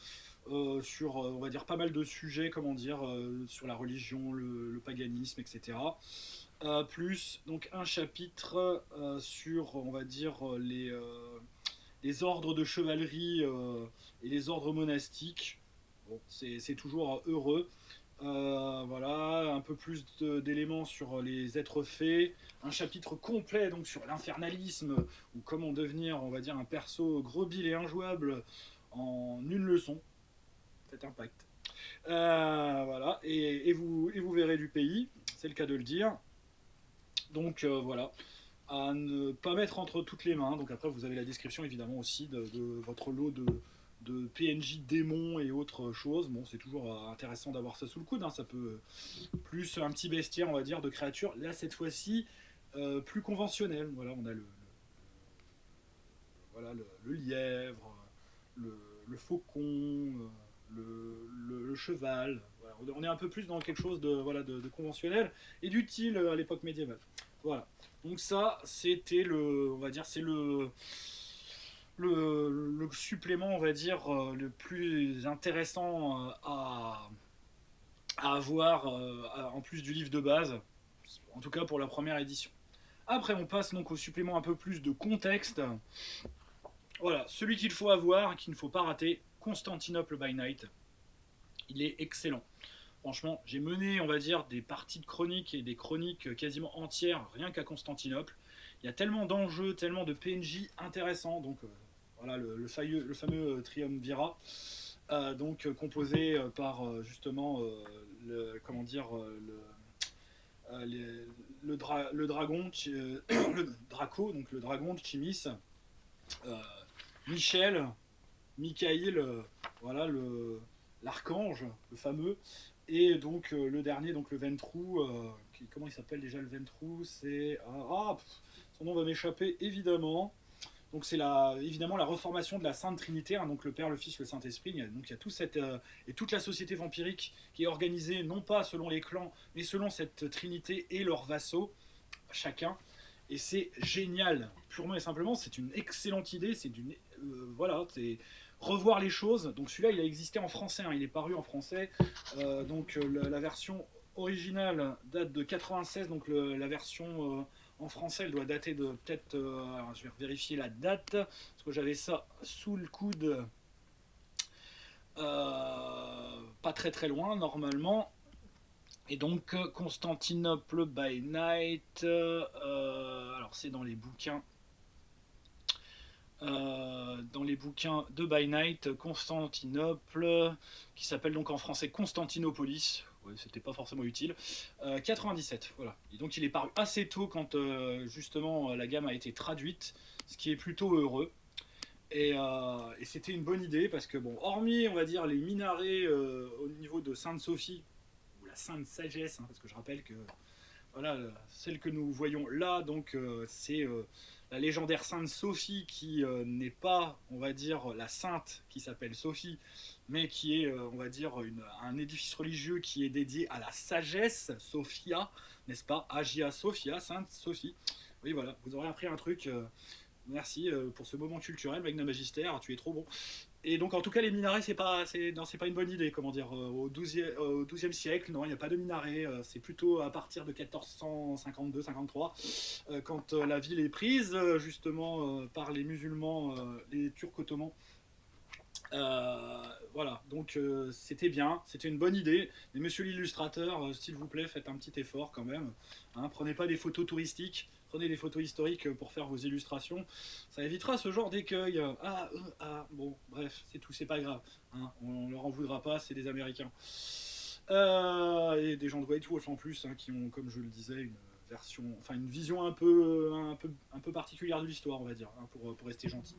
sur on va dire pas mal de sujets, comment dire, sur la religion, le paganisme, etc. Plus donc un chapitre sur, on va dire, les ordres de chevalerie et les ordres monastiques. Bon, c'est toujours heureux. Voilà, un peu plus d'éléments sur les êtres faits, un chapitre complet donc sur l'infernalisme, ou comment devenir, on va dire, un perso gros-bile et injouable en une leçon. Faites un pacte. Voilà, et vous verrez du pays, c'est le cas de le dire. Donc voilà, à ne pas mettre entre toutes les mains. Donc après, vous avez la description évidemment aussi de votre lot de PNJ démons et autres choses. Bon, c'est toujours intéressant d'avoir ça sous le coude, hein. Ça peut plus un petit bestiaire, on va dire, de créatures. Là, cette fois-ci, plus conventionnel. Voilà, on a voilà, le lièvre, le faucon, le cheval. Voilà, on est un peu plus dans quelque chose voilà, de conventionnel et d'utile à l'époque médiévale. Voilà. Donc ça, c'était on va dire, c'est le supplément, on va dire, le plus intéressant à avoir en plus du livre de base, en tout cas pour la première édition. Après, on passe donc au supplément un peu plus de contexte. Voilà, celui qu'il faut avoir, qu'il ne faut pas rater, Constantinople by Night. Il est excellent. Franchement, j'ai mené, on va dire, des parties de chroniques et des chroniques quasiment entières rien qu'à Constantinople. Il y a tellement d'enjeux, tellement de PNJ intéressants. Donc voilà, le fameux Triumvirat, donc composé par justement comment dire, le dragon, le Draco, donc le dragon de Chimis, Michel, Michael, voilà, l'archange, le fameux, et donc le dernier, donc le Ventrou, comment il s'appelle déjà le Ventrou, c'est... son nom va m'échapper évidemment. Donc c'est évidemment la reformation de la Sainte Trinité, hein, donc le Père, le Fils, le Saint-Esprit. Donc il y a et toute la société vampirique qui est organisée non pas selon les clans, mais selon cette Trinité et leurs vassaux, chacun. Et c'est génial, purement et simplement, c'est une excellente idée, voilà, c'est revoir les choses. Donc celui-là, il a existé en français, hein, il est paru en français. Donc la version originale date de 96, donc la version en français, elle doit dater de peut-être... je vais vérifier la date, parce que j'avais ça sous le coude, pas très très loin normalement. Et donc Constantinople by Night, alors c'est dans les bouquins de By Night, Constantinople, qui s'appelle donc en français Constantinopolis, ouais, c'était pas forcément utile. 97, voilà. Et donc il est paru assez tôt quand justement la gamme a été traduite, ce qui est plutôt heureux. Et c'était une bonne idée parce que, bon, hormis, on va dire, les minarets au niveau de Sainte-Sophie, ou la Sainte Sagesse, hein, parce que je rappelle que voilà, celle que nous voyons là, donc c'est la légendaire Sainte Sophie qui n'est pas, on va dire, la sainte qui s'appelle Sophie, mais qui est, on va dire, un édifice religieux qui est dédié à la sagesse, Sophia, n'est-ce pas? Hagia Sophia, Sainte Sophie. Oui, voilà, vous aurez appris un truc. Merci pour ce moment culturel, Magna Magister, tu es trop bon. Et donc, en tout cas, les minarets, c'est pas une bonne idée. Comment dire, au XIIe siècle, non, il n'y a pas de minaret. C'est plutôt à partir de 1452-53, quand la ville est prise, justement, par les musulmans, les Turcs ottomans. Voilà, donc c'était bien, c'était une bonne idée. Mais monsieur l'illustrateur, s'il vous plaît, faites un petit effort quand même. Hein, prenez pas des photos touristiques, prenez des photos historiques pour faire vos illustrations. Ça évitera ce genre d'écueil. Bon, bref, c'est tout, c'est pas grave. Hein, on leur en voudra pas, c'est des Américains. Et des gens de White Wolf en plus, hein, qui ont, comme je le disais, une vision un peu particulière de l'histoire, on va dire, hein, pour rester gentil.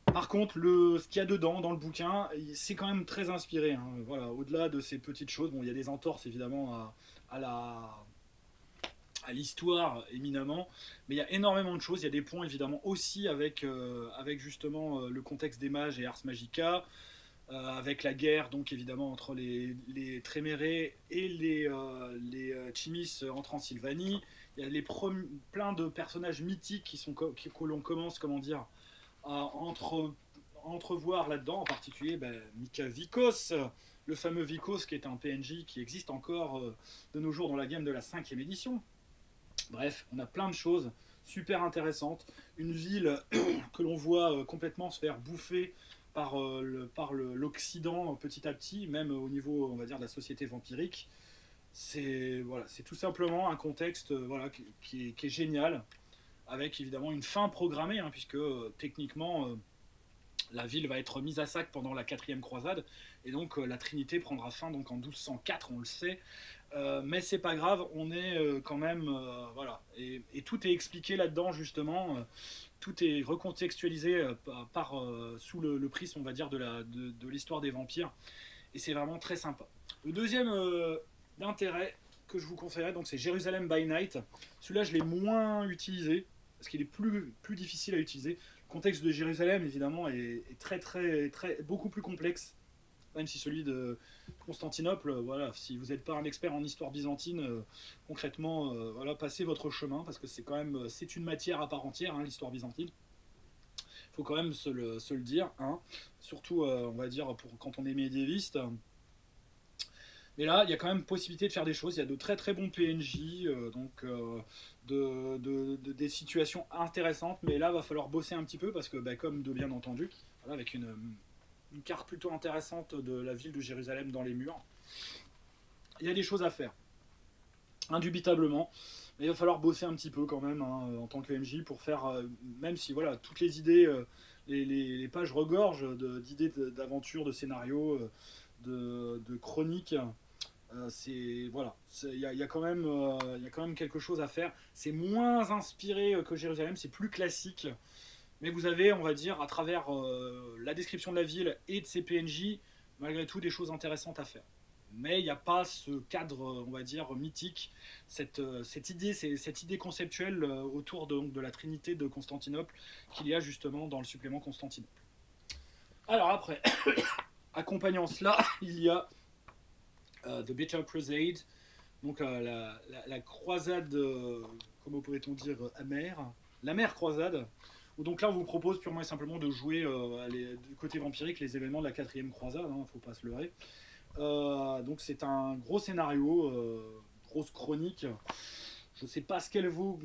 Par contre, ce qu'il y a dedans, dans le bouquin, c'est quand même très inspiré. Hein. Voilà, au-delà de ces petites choses, bon, il y a des entorses évidemment à l'histoire éminemment, mais il y a énormément de choses. Il y a des points évidemment aussi avec justement le contexte des mages et Ars Magica, avec la guerre donc évidemment entre les Trémérés et les Chimis en Transylvanie. Il y a plein de personnages mythiques que l'on commence, comment dire, à entrevoir là-dedans, en particulier Mika Vikos, le fameux Vikos qui est un PNJ qui existe encore de nos jours dans la gamme de la 5e édition. Bref, on a plein de choses super intéressantes. Une ville que l'on voit complètement se faire bouffer par l'Occident petit à petit, même au niveau, on va dire, de la société vampirique. C'est tout simplement un contexte qui est génial, avec évidemment une fin programmée, hein, puisque techniquement la ville va être mise à sac pendant la 4e croisade, et donc la Trinité prendra fin donc en 1204, on le sait. Mais c'est pas grave, on est quand même voilà, et tout est expliqué là-dedans justement. Tout est recontextualisé sous le prisme, on va dire, de l'histoire des vampires, et c'est vraiment très sympa. Le deuxième d'intérêt que je vous conseillerais, donc, c'est Jérusalem by Night. Celui-là, je l'ai moins utilisé parce qu'il est plus difficile à utiliser. Le contexte de Jérusalem, évidemment, est beaucoup plus complexe, même si celui de Constantinople, voilà, si vous n'êtes pas un expert en histoire byzantine, concrètement, voilà, passez votre chemin, parce que c'est une matière à part entière, hein, l'histoire byzantine. Il faut quand même se le dire, hein. Surtout, on va dire, quand on est médiéviste. Mais là, il y a quand même possibilité de faire des choses. Il y a de très très bons PNJ, des situations intéressantes. Mais là, il va falloir bosser un petit peu parce que, comme de bien entendu, voilà, avec une carte plutôt intéressante de la ville de Jérusalem dans les murs, il y a des choses à faire, indubitablement. Mais il va falloir bosser un petit peu quand même, hein, en tant que MJ pour faire, même si voilà, toutes les idées, les pages regorgent d'idées d'aventure, de scénarios, de chroniques. Voilà, il y a quand même quelque chose à faire. C'est moins inspiré que Jérusalem, c'est plus classique. Mais vous avez, on va dire, à travers la description de la ville et de ses PNJ, malgré tout, des choses intéressantes à faire. Mais il n'y a pas ce cadre, on va dire, mythique, cette idée conceptuelle autour de la Trinité de Constantinople qu'il y a justement dans le supplément Constantinople. Alors après, accompagnant cela, il y a The Bitter Crusade, donc la croisade, comment pourrait-on dire, amère, l'amère croisade, où donc là on vous propose purement et simplement de jouer du côté vampirique les événements de la 4e croisade, hein, faut pas se leurrer. Donc c'est un gros scénario, grosse chronique. Je sais pas ce qu'elle vaut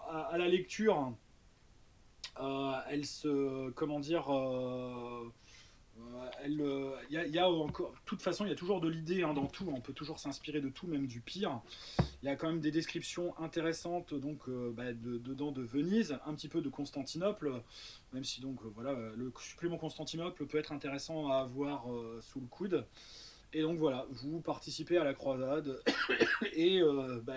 à la lecture. Elle se, comment dire, y a encore, de toute façon, il y a toujours de l'idée, hein, dans tout. On peut toujours s'inspirer de tout, même du pire. Il y a quand même des descriptions intéressantes, donc dedans de Venise, un petit peu de Constantinople, même si donc voilà, le supplément Constantinople peut être intéressant à avoir sous le coude. Et donc voilà, vous participez à la croisade et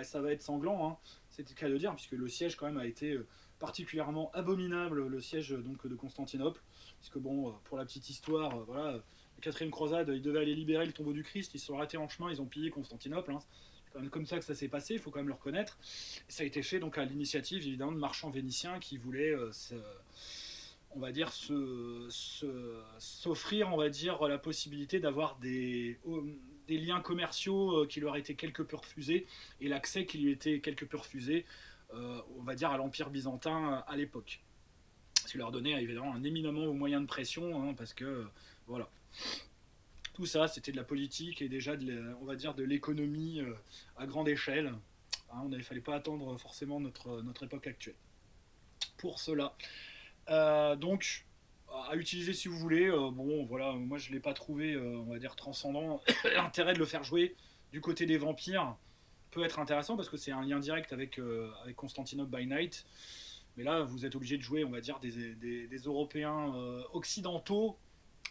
ça va être sanglant, hein. C'était le cas de dire, puisque le siège quand même a été particulièrement abominable, le siège donc de Constantinople, puisque bon, pour la petite histoire, voilà, la quatrième croisade, ils devaient aller libérer le tombeau du Christ, ils se sont arrêtés en chemin, ils ont pillé Constantinople, hein. C'est quand même comme ça que ça s'est passé, il faut quand même le reconnaître. Et ça a été fait donc à l'initiative évidemment de marchands vénitiens qui voulaient on va dire s'offrir, on va dire, la possibilité d'avoir des liens commerciaux qui leur étaient quelque peu refusés et l'accès qui lui était quelque peu refusé, on va dire, à l'Empire byzantin à l'époque. Ce qui leur donnait évidemment un éminemment moyen de pression, hein, parce que voilà. Tout ça, c'était de la politique et déjà on va dire de l'économie à grande échelle. Hein, il ne fallait pas attendre forcément notre époque actuelle. Pour cela, donc, à utiliser si vous voulez. Bon, voilà, moi je l'ai pas trouvé, on va dire, transcendant. L'intérêt de le faire jouer du côté des vampires peut être intéressant parce que c'est un lien direct avec Constantinople by Night. Mais là, vous êtes obligé de jouer, on va dire, des Européens occidentaux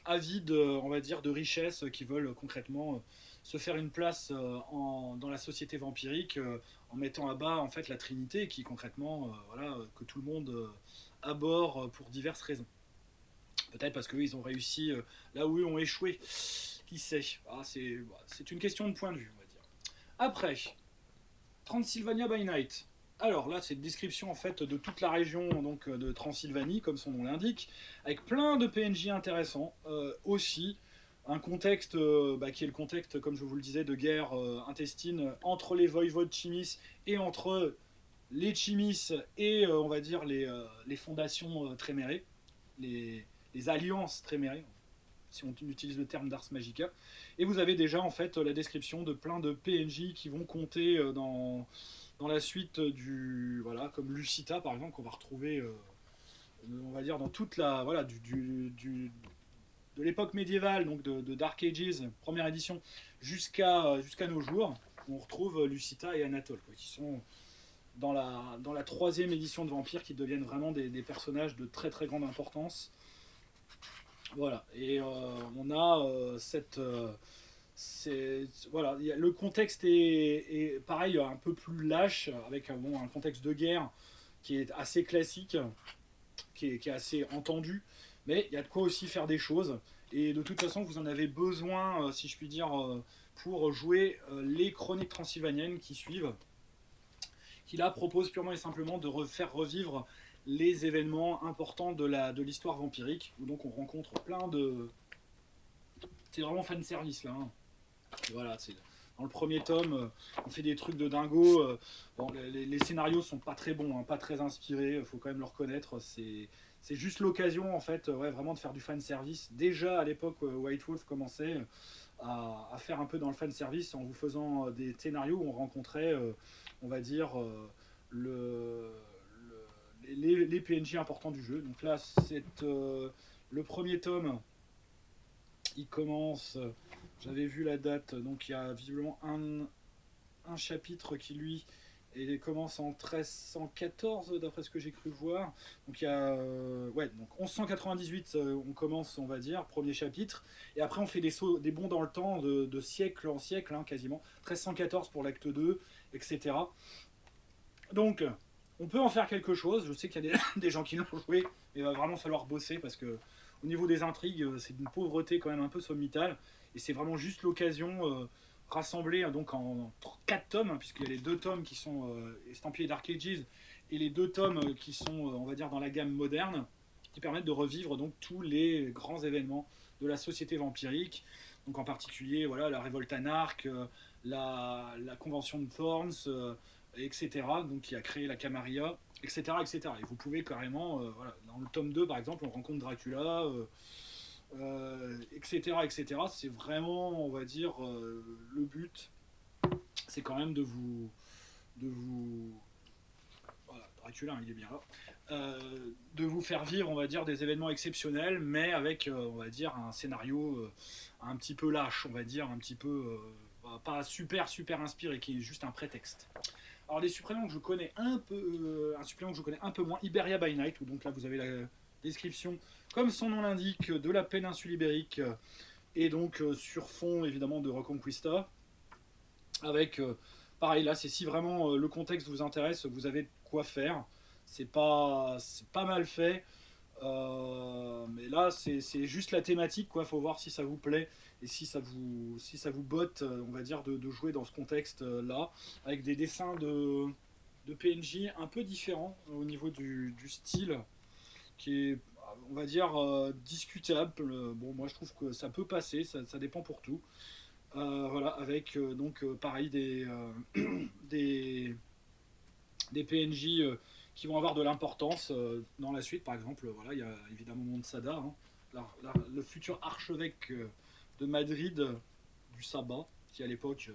avides, on va dire, de richesses qui veulent concrètement se faire une place dans la société vampirique en mettant à bas en fait la Trinité qui concrètement, voilà, que tout le monde aborde pour diverses raisons. Peut-être parce qu'eux, ils ont réussi là où eux ont échoué. Qui sait? C'est une question de point de vue, on va dire. Après, Transylvania by Night. Alors là, c'est une description en fait de toute la région donc, de Transylvanie, comme son nom l'indique, avec plein de PNJ intéressants. Aussi, un contexte qui est le contexte, comme je vous le disais, de guerre intestine entre les voïvodes chimis et entre les chimis et, on va dire, les fondations trémérées, les alliances trémérées, si on utilise le terme d'Ars Magica. Et vous avez déjà en fait la description de plein de PNJ qui vont compter dans la suite voilà, comme Lucita par exemple, qu'on va retrouver, on va dire, dans toute la, voilà, de l'époque médiévale, donc de Dark Ages, première édition, jusqu'à nos jours. On retrouve Lucita et Anatole, quoi, qui sont dans la troisième édition de Vampire, qui deviennent vraiment des personnages de très très grande importance. Voilà, et on a voilà, le contexte est pareil, un peu plus lâche, avec un contexte de guerre qui est assez classique, qui est assez entendu, mais il y a de quoi aussi faire des choses. Et de toute façon, vous en avez besoin, si je puis dire, pour jouer les chroniques transylvaniennes qui suivent, qui là proposent purement et simplement de faire revivre les événements importants de l'histoire vampirique, où donc on rencontre plein de... C'est vraiment fan service là, hein. Voilà, c'est dans le premier tome, on fait des trucs de dingo. Bon, les scénarios sont pas très bons, hein, pas très inspirés, faut quand même le reconnaître. C'est juste l'occasion en fait, ouais, vraiment de faire du fan service. Déjà à l'époque, White Wolf commençait à faire un peu dans le fan service en vous faisant des scénarios où on rencontrait, on va dire, les PNJ importants du jeu. Donc là, le premier tome, il commence. J'avais vu la date, donc il y a visiblement un chapitre qui lui commence en 1314 d'après ce que j'ai cru voir. Donc il y a donc 1198 on commence, on va dire, premier chapitre, et après on fait des bonds dans le temps de siècle en siècle, hein, quasiment 1314 pour l'acte 2, etc. Donc on peut en faire quelque chose. Je sais qu'il y a des gens qui l'ont joué, mais il va vraiment falloir bosser parce que au niveau des intrigues, c'est d'une pauvreté quand même un peu sommitale. Et c'est vraiment juste l'occasion rassemblée donc en 4 tomes, hein, puisqu'il y a les 2 tomes qui sont estampillés Dark Ages et les 2 tomes qui sont, on va dire, dans la gamme moderne, qui permettent de revivre donc tous les grands événements de la société vampirique. Donc en particulier, voilà, la révolte anarque, la convention de Thorns, etc. Donc qui a créé la Camarilla, etc., etc. Et vous pouvez carrément, voilà, dans le tome 2 par exemple, on rencontre Dracula, etc., etc. C'est vraiment, on va dire, le but, c'est quand même de vous voilà, Dracula, il est bien là, de vous faire vivre, on va dire, des événements exceptionnels, mais avec, on va dire, un scénario un petit peu lâche, on va dire, un petit peu pas super inspiré, qui est juste un prétexte. Alors les suppléments que je connais un peu moins, Iberia by Night, où donc là vous avez la description, comme son nom l'indique, de la péninsule ibérique, et donc sur fond évidemment de Reconquista, avec pareil là, c'est si vraiment le contexte vous intéresse, vous avez de quoi faire. C'est pas mal fait. Mais là, c'est juste la thématique, quoi. Faut voir si ça vous plaît et si ça vous botte, on va dire, de jouer dans ce contexte-là, avec des dessins de PNJ un peu différents au niveau du style, qui est, on va dire, discutable. Bon, moi, je trouve que ça peut passer, ça dépend pour tout. Voilà, avec donc pareil des, des PNJ qui vont avoir de l'importance dans la suite. Par exemple, voilà, il y a évidemment Montsada, hein, le futur archevêque de Madrid du sabbat, qui à l'époque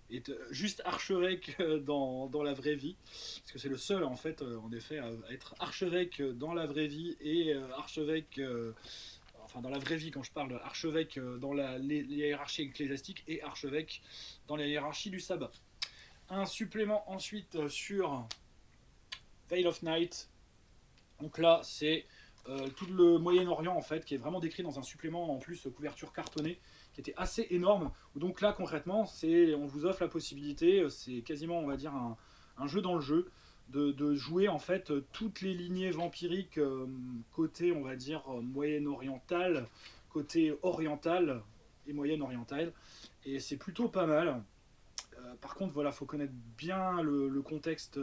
est juste archevêque dans la vraie vie, parce que c'est le seul en fait, en effet, à être archevêque dans la vraie vie et archevêque. Enfin, dans la vraie vie, quand je parle archevêque dans les hiérarchies ecclésiastiques et archevêque dans la hiérarchie du sabbat. Un supplément ensuite sur Veil of Night. Donc là, c'est tout le Moyen-Orient en fait, qui est vraiment décrit dans un supplément en plus couverture cartonnée, qui était assez énorme. Donc là, concrètement, on vous offre la possibilité, c'est quasiment, on va dire, un jeu dans le jeu, de jouer en fait toutes les lignées vampiriques côté, on va dire, moyen-oriental, côté oriental et moyen-oriental. Et c'est plutôt pas mal. Par contre, voilà, faut connaître bien le contexte.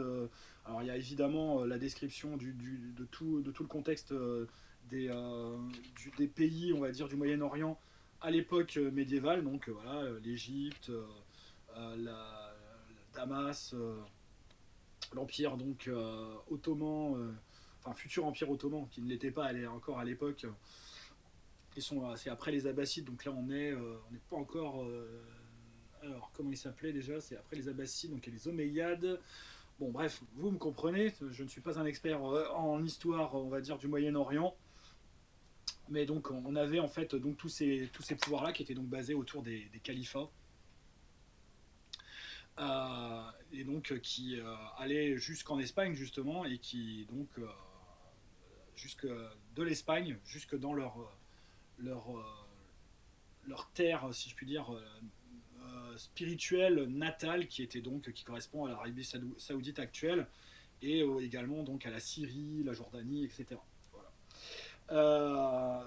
Alors, il y a évidemment la description de tout le contexte des pays, on va dire, du Moyen-Orient à l'époque médiévale. Donc, voilà, l'Égypte, Damas, l'empire donc ottoman, enfin futur empire ottoman, qui ne l'était pas encore à l'époque. C'est après les Abbassides, donc là on n'est pas encore. Alors, comment ils s'appelaient déjà? C'est après les Abbassides, donc il y a les Omeyyades. Bon, bref, vous me comprenez, je ne suis pas un expert en histoire, on va dire, du Moyen-Orient. Mais donc, on avait en fait donc, tous ces pouvoirs-là qui étaient donc basés autour des califats. Et donc, qui allaient jusqu'en Espagne, justement, et qui, donc, jusque de l'Espagne, jusque dans leur, leur terre, si je puis dire, spirituelle natale, qui correspond à l'Arabie saoudite actuelle, et également donc à la Syrie, la Jordanie, etc. Voilà.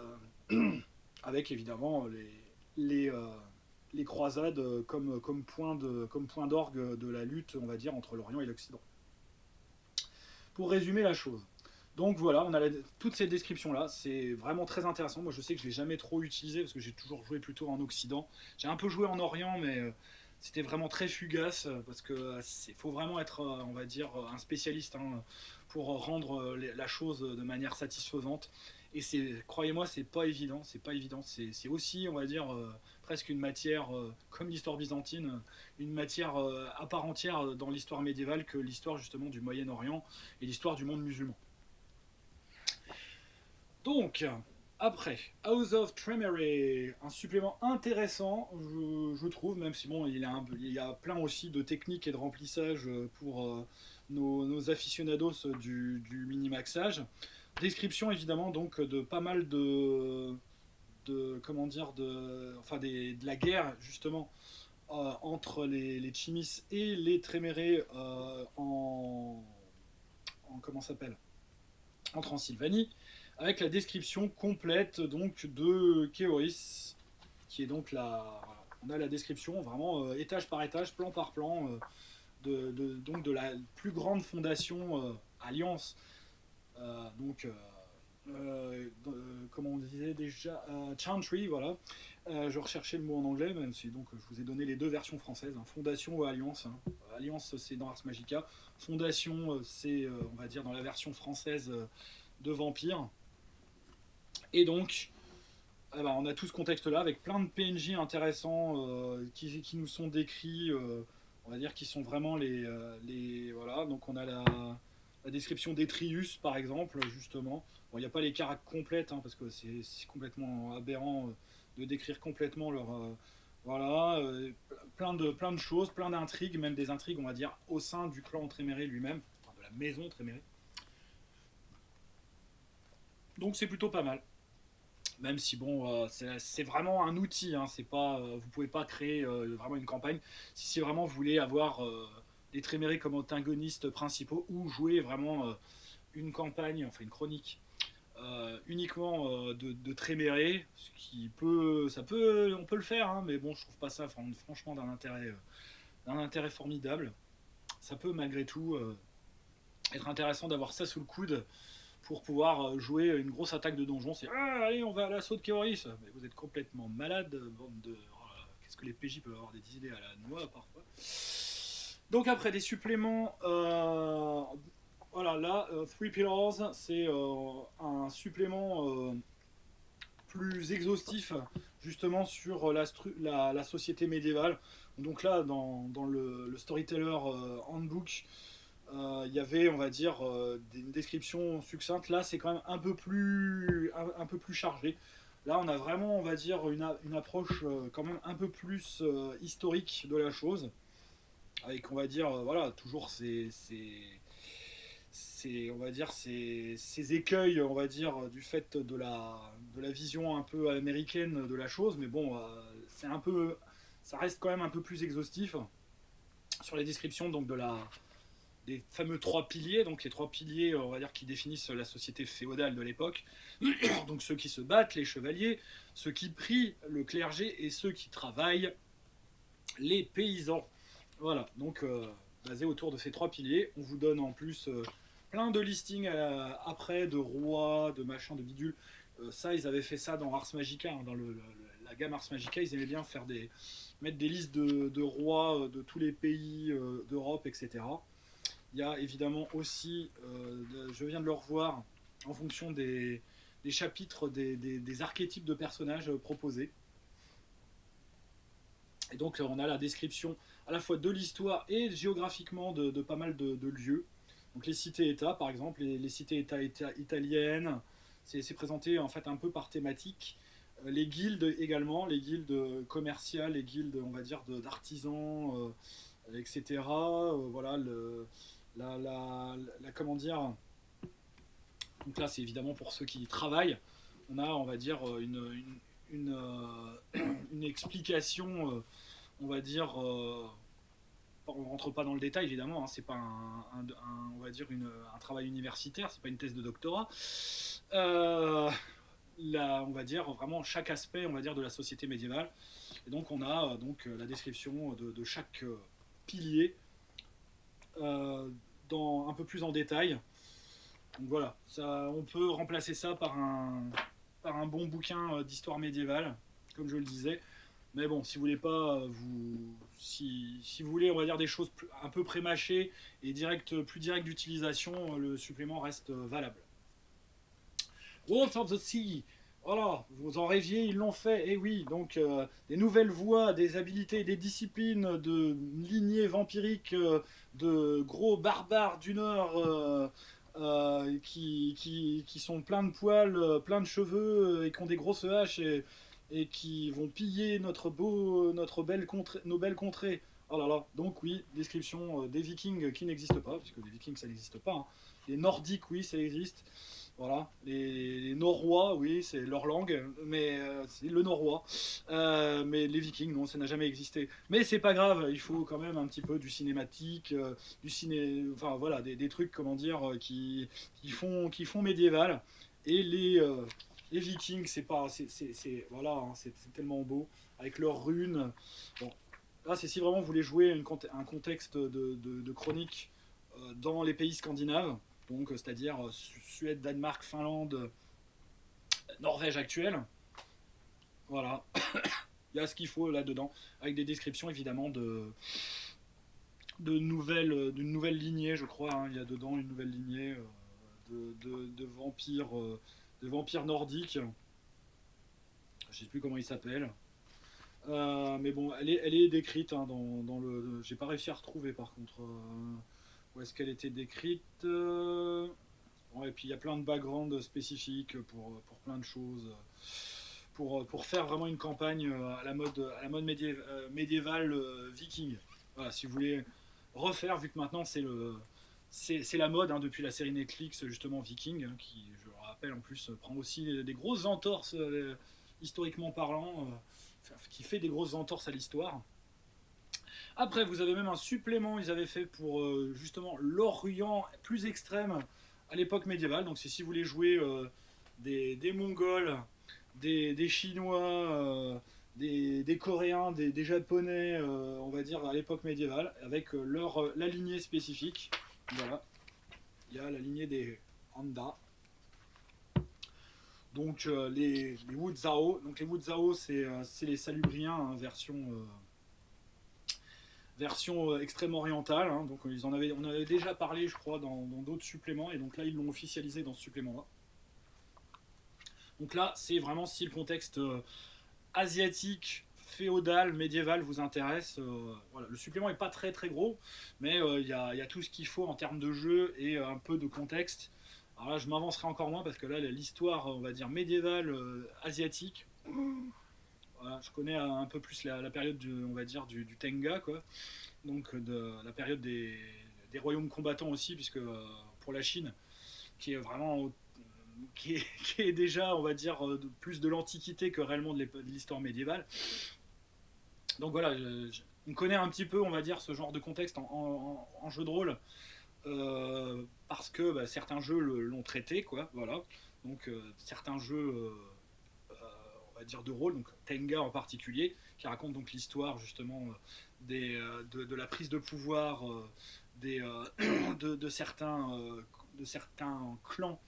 Avec évidemment les, euh, les croisades comme point d'orgue de la lutte, on va dire, entre l'Orient et l'Occident. Pour résumer la chose. Donc voilà, on a toutes ces descriptions-là, c'est vraiment très intéressant. Moi je sais que je ne l'ai jamais trop utilisé parce que j'ai toujours joué plutôt en Occident. J'ai un peu joué en Orient, mais c'était vraiment très fugace parce que faut vraiment être, on va dire, un spécialiste hein, pour rendre la chose de manière satisfaisante. Et croyez-moi, c'est pas évident, c'est pas évident. C'est aussi, on va dire, presque une matière, comme l'histoire byzantine, une matière à part entière dans l'histoire médiévale que l'histoire justement du Moyen-Orient et l'histoire du monde musulman. Donc, après, House of Tremery, un supplément intéressant, je trouve, même si bon, il y a plein aussi de techniques et de remplissage pour nos aficionados du minimaxage. Description évidemment donc de pas mal comment dire, de la guerre justement entre les Chimis et les Tremere comment s'appelle, en Transylvanie, avec la description complète donc de Keoris, qui est donc on a la description vraiment étage par étage, plan par plan donc de la plus grande fondation Alliance. Comment on disait déjà, Chantry, voilà. Je recherchais le mot en anglais, même si donc je vous ai donné les deux versions françaises, hein, Fondation ou Alliance. Hein. Alliance, c'est dans Ars Magica. Fondation, c'est, on va dire, dans la version française de Vampire. Et donc, on a tout ce contexte-là avec plein de PNJ intéressants qui nous sont décrits, on va dire, qui sont vraiment voilà. Donc, on a la description d'Etrius, par exemple, justement. Bon, il n'y a pas les caractères complètes, hein, parce que c'est complètement aberrant de décrire complètement leur. Voilà, plein de choses, plein d'intrigues, même des intrigues, on va dire, au sein du clan Tréméré lui-même, enfin, de la maison Tréméré. Donc c'est plutôt pas mal. Même si bon, c'est vraiment un outil, hein, c'est pas, vous pouvez pas créer vraiment une campagne. Si vraiment vous voulez avoir des Trémérés comme antagonistes principaux ou jouer vraiment une campagne, enfin une chronique uniquement de Tréméré, ce qui peut, on peut le faire, hein, mais bon, je trouve pas ça franchement d'un intérêt formidable. Ça peut malgré tout être intéressant d'avoir ça sous le coude pour pouvoir jouer une grosse attaque de donjon. C'est allez, on va à l'assaut de Keoris. Mais vous êtes complètement malade, bande de. Qu'est-ce que les PJ peuvent avoir des idées à la noix parfois. Donc après des suppléments, voilà là, Three Pillars, c'est un supplément plus exhaustif justement sur la société médiévale. Donc là, dans le Storyteller Handbook, il y avait, on va dire, une description succincte. Là, c'est quand même un peu plus chargé. Là, on a vraiment, on va dire, une approche quand même un peu plus historique de la chose, avec, on va dire, voilà, toujours on va dire, ces écueils, on va dire, du fait de la vision un peu américaine de la chose. Mais bon, c'est un peu, ça reste quand même un peu plus exhaustif sur les descriptions donc des fameux trois piliers, donc les trois piliers, on va dire, qui définissent la société féodale de l'époque. Donc ceux qui se battent, les chevaliers, ceux qui prient, le clergé, et ceux qui travaillent, les paysans. Voilà, donc basé autour de ces trois piliers, on vous donne en plus plein de listings après, de rois, de machins, de bidules. Ça, ils avaient fait ça dans Ars Magica, hein, dans la gamme Ars Magica, ils aimaient bien mettre des listes de rois de tous les pays d'Europe, etc. Il y a évidemment aussi, je viens de le revoir, en fonction des chapitres, des archétypes de personnages proposés. Et donc on a la description à la fois de l'histoire et géographiquement de pas mal de lieux. Donc les cités-États, par exemple, les cités-États italiennes, c'est présenté en fait un peu par thématique. Les guildes également, les guildes commerciales, les guildes, on va dire, d'artisans, etc. Voilà, comment dire. Donc là, c'est évidemment pour ceux qui travaillent. On a, on va dire, une explication, on va dire, on rentre pas dans le détail évidemment, hein, c'est pas on va dire un travail universitaire, c'est pas une thèse de doctorat. Là, on va dire vraiment chaque aspect, on va dire, de la société médiévale. Et donc on a donc la description de chaque pilier un peu plus en détail. Donc voilà, ça, on peut remplacer ça par un bon bouquin d'histoire médiévale, comme je le disais. Mais bon, si vous voulez pas, si vous voulez, on va dire des choses un peu prémâchées et plus directes d'utilisation, le supplément reste valable. Wolves of the Sea. Voilà, vous en rêviez, ils l'ont fait. Et oui, donc des nouvelles voies, des habilités, des disciplines de lignées vampiriques, de gros barbares du Nord qui sont pleins de poils, pleins de cheveux et qui ont des grosses haches et qui vont piller nos belles contrées. Oh là là, donc oui, description des Vikings qui n'existent pas, puisque les Vikings ça n'existe pas. Hein. Les Nordiques, oui, ça existe. Voilà, les Norrois, oui, c'est leur langue, mais c'est le Norrois. Mais les Vikings, non, ça n'a jamais existé. Mais c'est pas grave, il faut quand même un petit peu du cinématique, enfin voilà, des trucs, comment dire, qui font médiéval. Et les Vikings, c'est pas, voilà, hein, c'est tellement beau avec leurs runes. Bon, là, c'est si vraiment vous voulez jouer un contexte de chronique dans les pays scandinaves, donc c'est-à-dire Suède, Danemark, Finlande, Norvège actuelle. Voilà, il y a ce qu'il faut là-dedans, avec des descriptions évidemment d'une nouvelle lignée, je crois. Hein. Il y a dedans une nouvelle lignée de vampires nordiques. Je sais plus comment ils s'appellent. Mais bon, elle est décrite hein, dans le. J'ai pas réussi à retrouver par contre où est-ce qu'elle était décrite. Ouais, et puis il y a plein de backgrounds spécifiques pour plein de choses. Pour faire vraiment une campagne à la mode médiévale viking. Voilà, si vous voulez refaire, vu que maintenant c'est la mode hein, depuis la série Netflix justement Viking, hein, qui Marpel en plus prend aussi des grosses entorses historiquement parlant, qui fait des grosses entorses à l'histoire. Après, vous avez même un supplément, ils avaient fait pour justement l'Orient plus extrême à l'époque médiévale. Donc c'est si vous voulez jouer des Mongols, des Chinois, des Coréens, des Japonais, on va dire à l'époque médiévale, avec la lignée spécifique. Voilà, il y a la lignée des Handa. Donc les Wu Zhao. Donc les Wu Zhao, c'est les Salubriens, hein, version extrême orientale. Hein. Donc on avait déjà parlé, je crois, dans d'autres suppléments, et donc là ils l'ont officialisé dans ce supplément-là. Donc là, c'est vraiment si le contexte asiatique, féodal, médiéval vous intéresse. Voilà. Le supplément n'est pas très très gros, mais il y a tout ce qu'il faut en termes de jeu et un peu de contexte. Alors là, je m'avancerai encore moins parce que là, l'histoire, on va dire médiévale, asiatique, voilà, je connais un peu plus la période on va dire du Tenga, quoi. Donc de la période des royaumes combattants aussi, puisque pour la Chine, qui est vraiment qui est déjà, on va dire, plus de l'Antiquité que réellement de l'histoire médiévale. Donc voilà, on connaît un petit peu, on va dire, ce genre de contexte en jeu de rôle, parce que certains jeux l'ont traité, quoi, voilà. Donc certains jeux, on va dire, de rôle, donc Tenga en particulier, qui raconte donc l'histoire, justement, de la prise de pouvoir de certains clans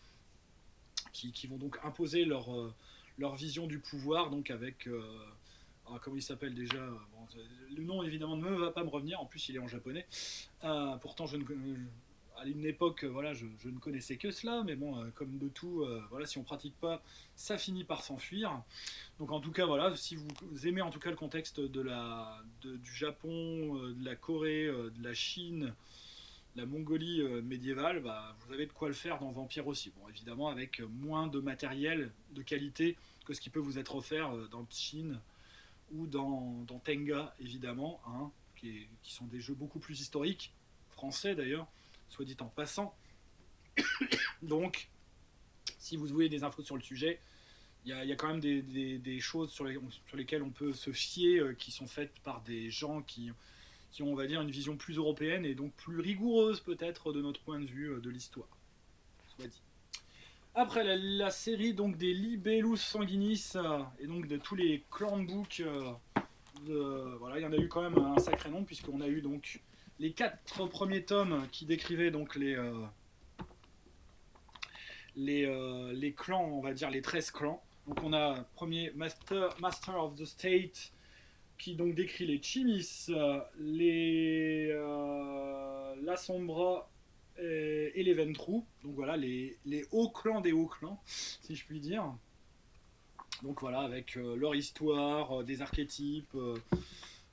qui vont donc imposer leur vision du pouvoir, donc avec comment il s'appelle déjà, bon, le nom évidemment ne va pas me revenir, en plus il est en japonais, pourtant à une époque, voilà, je ne connaissais que cela, mais bon, comme de tout, voilà, si on pratique pas, ça finit par s'enfuir. Donc en tout cas, voilà, si vous aimez en tout cas le contexte du Japon, de la Corée, de la Chine, la Mongolie médiévale, vous avez de quoi le faire dans Vampire aussi. Bon, évidemment, avec moins de matériel de qualité que ce qui peut vous être offert dans Chine ou dans Tenga, évidemment, hein, qui sont des jeux beaucoup plus historiques, français d'ailleurs, soit dit en passant. Donc, si vous voulez des infos sur le sujet, il y a quand même des choses sur lesquelles on peut se fier, qui sont faites par des gens qui ont, on va dire, une vision plus européenne et donc plus rigoureuse peut-être de notre point de vue de l'histoire. Soit dit. Après la série donc des Libellus Sanguinis et donc de tous les clan books, voilà, il y en a eu quand même un sacré nombre, puisqu'on a eu donc les 4 premiers tomes qui décrivaient donc les clans, on va dire les 13 clans. Donc on a premier Master of the State, qui donc décrit les Chimis, la Sombra et les Ventrous. Donc voilà, les hauts clans des hauts clans, si je puis dire. Donc voilà, avec leur histoire, des archétypes,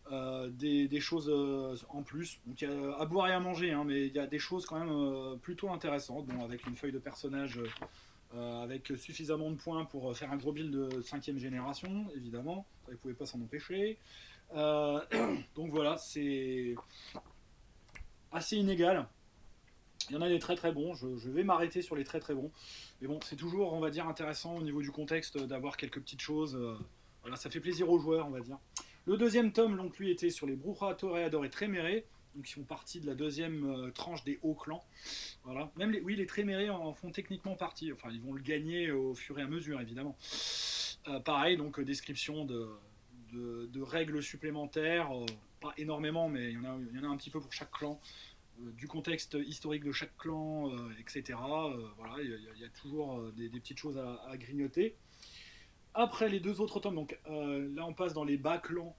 des choses en plus. Donc il y a à boire et à manger, hein, mais il y a des choses quand même plutôt intéressantes. Bon, avec une feuille de personnage avec suffisamment de points pour faire un gros build de 5ème génération, évidemment. Ça, ils ne pouvaient pas s'en empêcher. Donc voilà, c'est assez inégal. Il y en a des très très bons, je vais m'arrêter sur les très très bons. Mais bon, c'est toujours, on va dire, intéressant au niveau du contexte d'avoir quelques petites choses. Voilà, ça fait plaisir aux joueurs, on va dire. Le deuxième tome, donc, lui, était sur les Bruja, Toreador et Tréméré, donc qui font partie de la deuxième tranche des hauts clans. Voilà. Même les Tréméré en font techniquement partie. Enfin, ils vont le gagner au fur et à mesure, évidemment. Pareil, donc description de règles supplémentaires, pas énormément, mais il y en a un petit peu pour chaque clan. Du contexte historique de chaque clan, etc. Voilà, il y a toujours des petites choses à grignoter. Après les 2 autres tomes, donc là on passe dans les bas clans.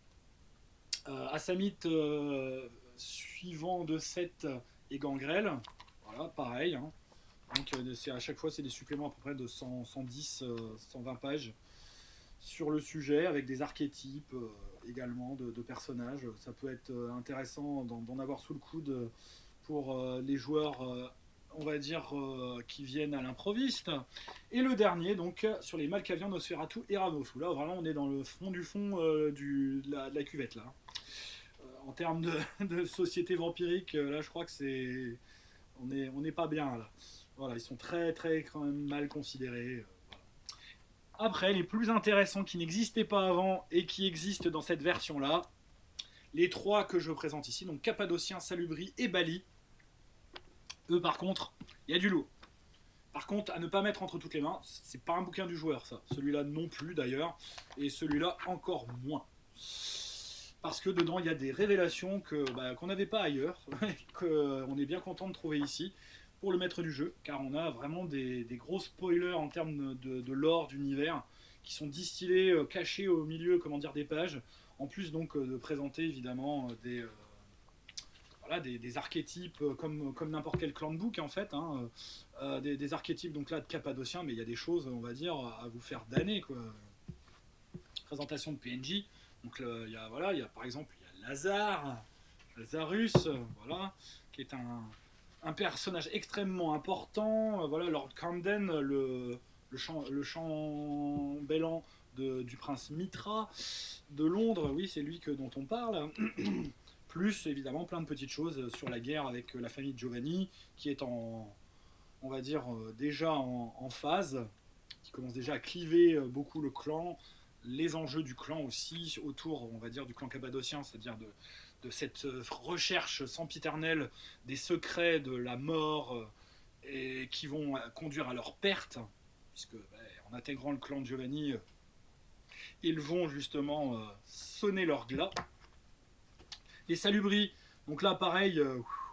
Assamit, suivant de 7 et Gangrel. Voilà, pareil. Hein. Donc à chaque fois c'est des suppléments à peu près de 110, 120 pages sur le sujet, avec des archétypes également de personnages. Ça peut être intéressant d'en avoir sous le coude pour les joueurs, on va dire, qui viennent à l'improviste. Et le dernier, donc, sur les Malkavians, Nosferatu et Ravos. Là, vraiment, on est dans le fond du fond de la cuvette, là. En termes de société vampirique, là, je crois que on n'est pas bien, là. Voilà, ils sont très très quand même mal considérés. Voilà. Après, les plus intéressants qui n'existaient pas avant et qui existent dans cette version-là, les trois que je présente ici, donc Cappadocien, Salubri et Bali, eux par contre, il y a du lourd. Par contre, à ne pas mettre entre toutes les mains, c'est pas un bouquin du joueur ça. Celui-là non plus d'ailleurs, et celui-là encore moins. Parce que dedans il y a des révélations qu'on n'avait pas ailleurs, qu'on est bien content de trouver ici pour le maître du jeu, car on a vraiment des gros spoilers en termes de lore d'univers qui sont distillés, cachés au milieu, des pages, en plus donc de présenter évidemment des archétypes comme n'importe quel clan de book en fait, hein, des archétypes donc là de Cappadocien, mais il y a des choses, on va dire, à vous faire damner quoi. Présentation de PNJ, donc il y a par exemple il y a Lazarus, voilà, qui est un personnage extrêmement important, voilà, Lord Camden, le chambellan du prince Mitra de Londres, oui c'est lui dont on parle. Plus évidemment plein de petites choses sur la guerre avec la famille de Giovanni, qui est on va dire, déjà en phase, qui commence déjà à cliver beaucoup le clan, les enjeux du clan aussi, autour, on va dire, du clan cappadocien, c'est-à-dire de cette recherche sempiternelle des secrets de la mort et qui vont conduire à leur perte, puisque en intégrant le clan de Giovanni, ils vont justement sonner leur glas. Les Salubri, donc là pareil,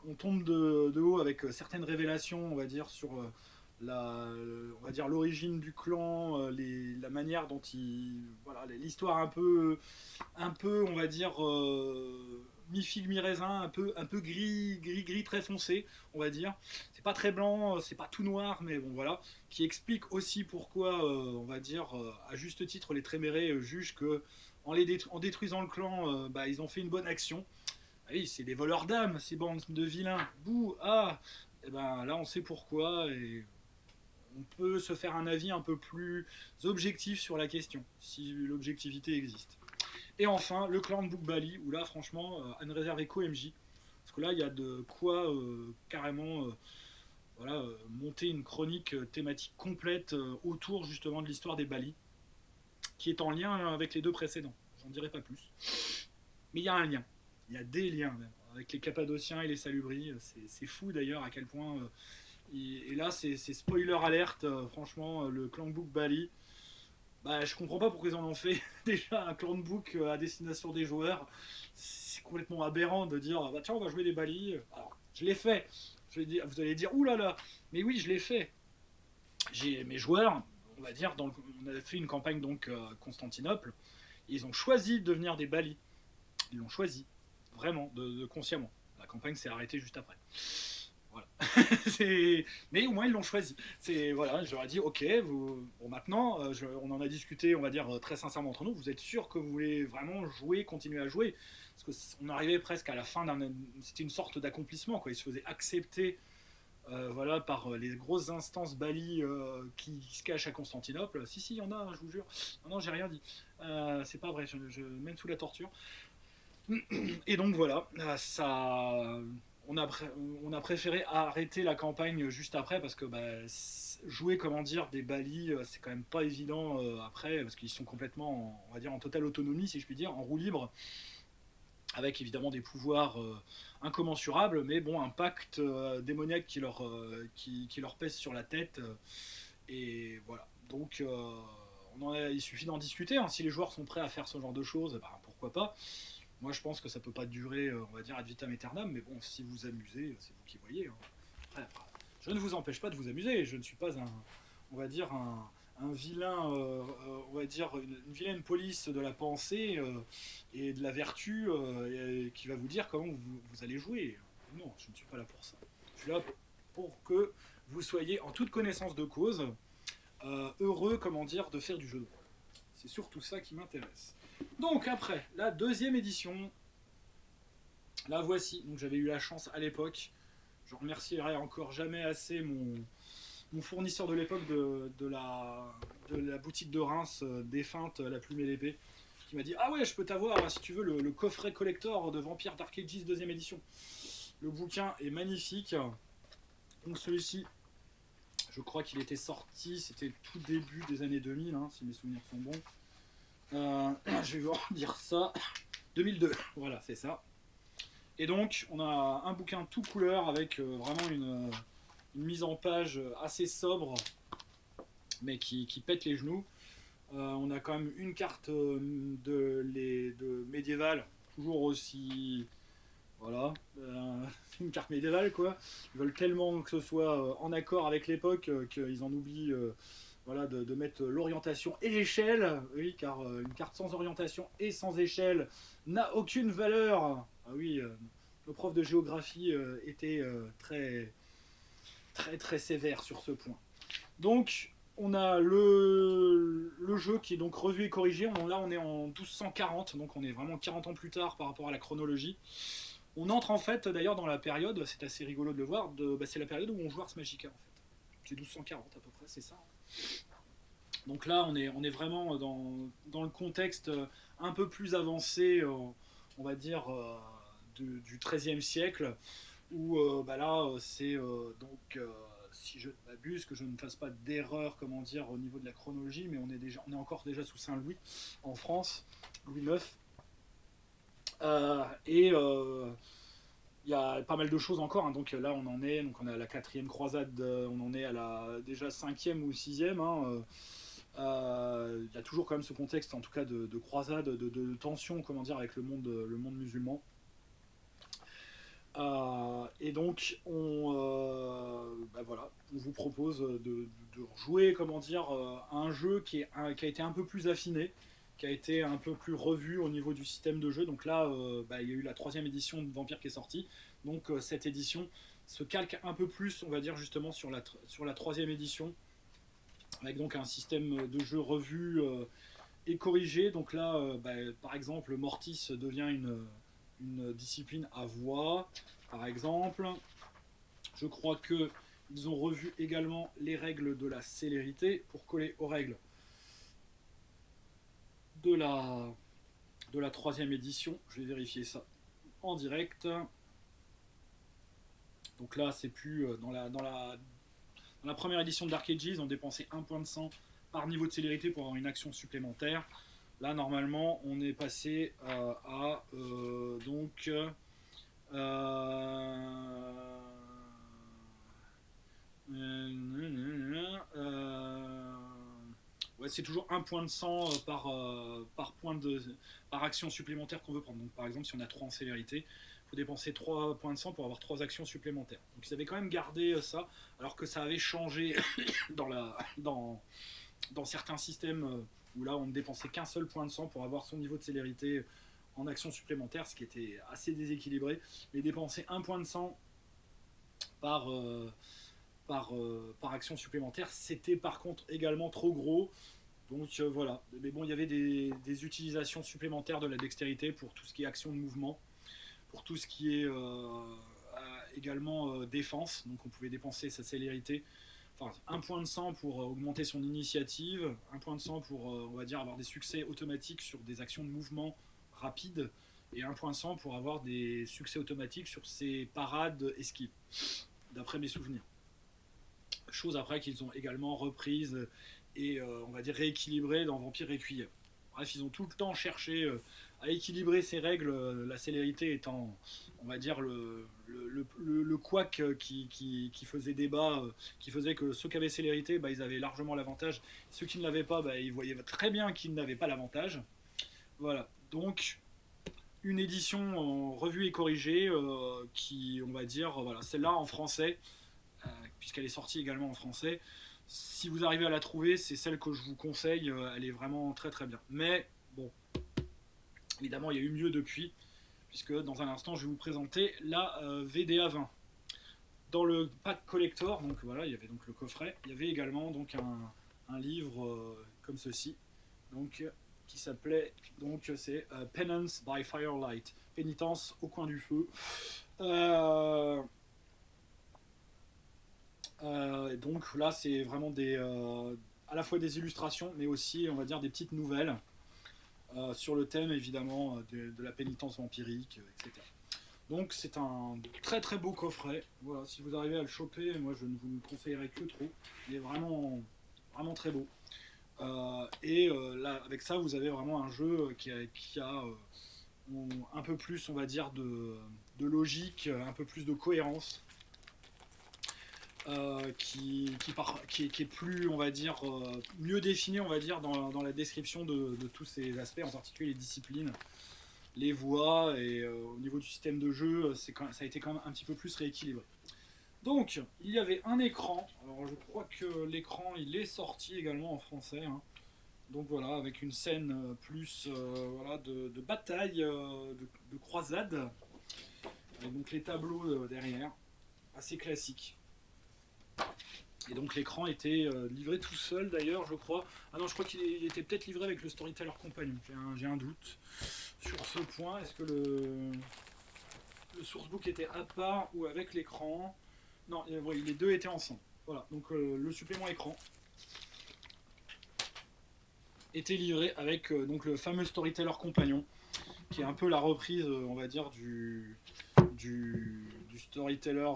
on tombe de haut avec certaines révélations, on va dire, sur l'origine du clan, la manière dont l'histoire un peu, on va dire, mi-figue, mi-raisin, un peu gris très foncé, on va dire. C'est pas très blanc, c'est pas tout noir, mais bon voilà, qui explique aussi pourquoi, on va dire, à juste titre, les Trémérés jugent que en détruisant le clan, ils ont fait une bonne action. Ah oui, c'est des voleurs d'âmes, ces bandes de vilains. Bouh, ah. Et là, on sait pourquoi et on peut se faire un avis un peu plus objectif sur la question, si l'objectivité existe. Et enfin, le clan de Book Bali, où là, franchement, à ne réserver qu'au MJ. Parce que là, il y a de quoi carrément monter une chronique thématique complète autour justement de l'histoire des Bali, qui est en lien avec les deux précédents. J'en dirai pas plus. Mais il y a un lien. Il y a des liens même, avec les Cappadociens et les Salubri. C'est fou d'ailleurs à quel point. Et là, c'est spoiler alerte. Franchement, le clan book Bali. Je comprends pas pourquoi ils en ont fait déjà un clan book à destination des joueurs. C'est complètement aberrant de dire tiens, on va jouer des Bali. Alors, je l'ai fait. Vous allez dire oulala. Mais oui, je l'ai fait. J'ai mes joueurs, on va dire, on a fait une campagne donc Constantinople. Et ils ont choisi de devenir des Bali. Ils l'ont choisi. Vraiment, consciemment. La campagne s'est arrêtée juste après. Voilà. Mais au moins ils l'ont choisi. Voilà, je leur ai dit ok, maintenant, on en a discuté, on va dire très sincèrement entre nous. Vous êtes sûr que vous voulez vraiment jouer, continuer à jouer? Parce qu'on arrivait presque à la fin c'était une sorte d'accomplissement quoi. Ils se faisaient accepter, par les grosses instances Bali qui se cachent à Constantinople. Si, il y en a, je vous jure. Non, j'ai rien dit. C'est pas vrai. Je mène sous la torture. Et donc voilà, on a préféré arrêter la campagne juste après parce que jouer des Bali, c'est quand même pas évident après parce qu'ils sont complètement, on va dire, en totale autonomie si je puis dire, en roue libre, avec évidemment des pouvoirs incommensurables, mais bon, un pacte démoniaque qui leur pèse sur la tête, et voilà. Donc il suffit d'en discuter, hein. Si les joueurs sont prêts à faire ce genre de choses, pourquoi pas. Moi, je pense que ça peut pas durer, on va dire, ad vitam aeternam, mais bon, si vous amusez, c'est vous qui voyez. Hein. Après, je ne vous empêche pas de vous amuser. Je ne suis pas on va dire, un vilain, on va dire, une vilaine police de la pensée et de la vertu qui va vous dire comment vous allez jouer. Non, je ne suis pas là pour ça. Je suis là pour que vous soyez en toute connaissance de cause, heureux, de faire du jeu de rôle. C'est surtout ça qui m'intéresse. Donc après, la deuxième édition, la voici. Donc j'avais eu la chance à l'époque, je remercierai encore jamais assez mon fournisseur de l'époque de la boutique de Reims défunte, la Plume et l'Épée, qui m'a dit ah ouais, je peux t'avoir si tu veux le coffret collector de Vampire Dark Ages deuxième édition. Le bouquin est magnifique. Donc celui-ci, Je crois qu'il était sorti, c'était tout début des années 2000, hein, si mes souvenirs sont bons. Je vais vous dire ça. 2002, voilà, c'est ça. Et donc, on a un bouquin tout couleur avec vraiment une mise en page assez sobre, mais qui pète les genoux. On a quand même une carte de médiévale, toujours aussi... Voilà, une carte médiévale quoi. Ils veulent tellement que ce soit en accord avec l'époque qu'ils en oublient voilà, de mettre l'orientation et l'échelle. Oui, car une carte sans orientation et sans échelle n'a aucune valeur. Ah oui, le prof de géographie était très sévère sur ce point. Donc, on a le jeu qui est donc revu et corrigé. Là, on est en 1240, donc on est vraiment 40 ans plus tard par rapport à la chronologie. On entre en fait d'ailleurs dans la période, c'est assez rigolo de le voir, c'est la période où on joue Ars Magica en fait. C'est 1240 à peu près, c'est ça. Donc là, on est vraiment dans le contexte un peu plus avancé, on va dire, du XIIIe siècle, où là, c'est donc, si je ne m'abuse, que je ne fasse pas d'erreur, comment dire, au niveau de la chronologie, mais on est encore déjà sous Saint-Louis, en France, Louis IX. Et il y a pas mal de choses encore, hein. Donc là on en est, donc on est à la 4e croisade, on en est à la déjà 5e ou 6e, hein. Il y a toujours quand même ce contexte en tout cas de croisade, de tension, comment dire, avec le monde musulman. Et donc voilà, on vous propose de jouer, comment dire, un jeu qui a été un peu plus affiné, qui a été un peu plus revu au niveau du système de jeu. Donc là, il y a eu la 3e édition de Vampire qui est sortie. Donc cette édition se calque un peu plus, on va dire, justement sur la 3e édition, avec donc un système de jeu revu et corrigé. Donc là, par exemple, Mortis devient une discipline à voix, par exemple. Je crois qu'ils ont revu également les règles de la célérité pour coller aux règles de la 3e édition. Je vais vérifier ça en direct. Donc là, c'est plus dans la première édition de Dark Ages, ils ont dépensé 1 point de sang par niveau de célérité pour avoir une action supplémentaire. Là, normalement, on est passé à donc ouais, c'est toujours 1 point de sang par action supplémentaire qu'on veut prendre. Donc, par exemple, si on a 3 en célérité, il faut dépenser 3 points de sang pour avoir 3 actions supplémentaires. Donc, ils avaient quand même gardé ça, alors que ça avait changé dans certains systèmes où là, on ne dépensait qu'un seul point de sang pour avoir son niveau de célérité en action supplémentaire, ce qui était assez déséquilibré. Mais dépenser 1 point de sang par action supplémentaire, c'était par contre également trop gros. Donc voilà. Mais bon, il y avait des utilisations supplémentaires de la dextérité pour tout ce qui est action de mouvement, pour tout ce qui est également défense. Donc on pouvait dépenser sa célérité. Enfin, 1 point de sang pour augmenter son initiative, 1 point de sang pour, on va dire, avoir des succès automatiques sur des actions de mouvement rapides, et 1 point de sang pour avoir des succès automatiques sur ses parades esquives, d'après mes souvenirs. Chose après qu'ils ont également reprise et on va dire rééquilibrée dans Vampire Requiem. Bref, ils ont tout le temps cherché à équilibrer ces règles, la célérité étant, on va dire, le couac qui faisait débat, qui faisait que ceux qui avaient célérité, ils avaient largement l'avantage. Ceux qui ne l'avaient pas, ils voyaient très bien qu'ils n'avaient pas l'avantage. Voilà, donc une édition revue et corrigée qui, on va dire, voilà, celle-là en français, puisqu'elle est sortie également en français. Si vous arrivez à la trouver, c'est celle que je vous conseille, elle est vraiment très très bien. Mais bon, évidemment, il y a eu mieux depuis, puisque dans un instant, je vais vous présenter la VDA 20. Dans le pack collector, donc voilà, il y avait donc le coffret, il y avait également donc un livre comme ceci, donc qui s'appelait, donc c'est Penance by Firelight, pénitence au coin du feu. Donc là, c'est vraiment à la fois des illustrations, mais aussi, on va dire, des petites nouvelles sur le thème, évidemment, de la pénitence vampirique, etc. Donc c'est un très très beau coffret. Voilà, si vous arrivez à le choper, moi je ne vous le conseillerais que trop. Il est vraiment, vraiment très beau. Là, avec ça, vous avez vraiment un jeu qui a un peu plus, on va dire, de logique, un peu plus de cohérence, qui est plus, on va dire, mieux défini, on va dire, dans la description de tous ces aspects, en particulier les disciplines, les voies, et au niveau du système de jeu, ça a été quand même un petit peu plus rééquilibré. Donc, il y avait un écran. Alors, je crois que l'écran, il est sorti également en français, hein. Donc voilà, avec une scène plus voilà, de bataille, de croisade. Et donc les tableaux derrière, assez classiques. Et donc l'écran était livré tout seul d'ailleurs, je crois. Ah non, je crois qu'il était peut-être livré avec le Storyteller Companion. J'ai un doute sur ce point. Est-ce que le sourcebook était à part ou avec l'écran? Non, ouais, les deux étaient ensemble. Voilà, donc le supplément écran était livré avec donc le fameux Storyteller Compagnon, qui est un peu la reprise, on va dire, du Storyteller,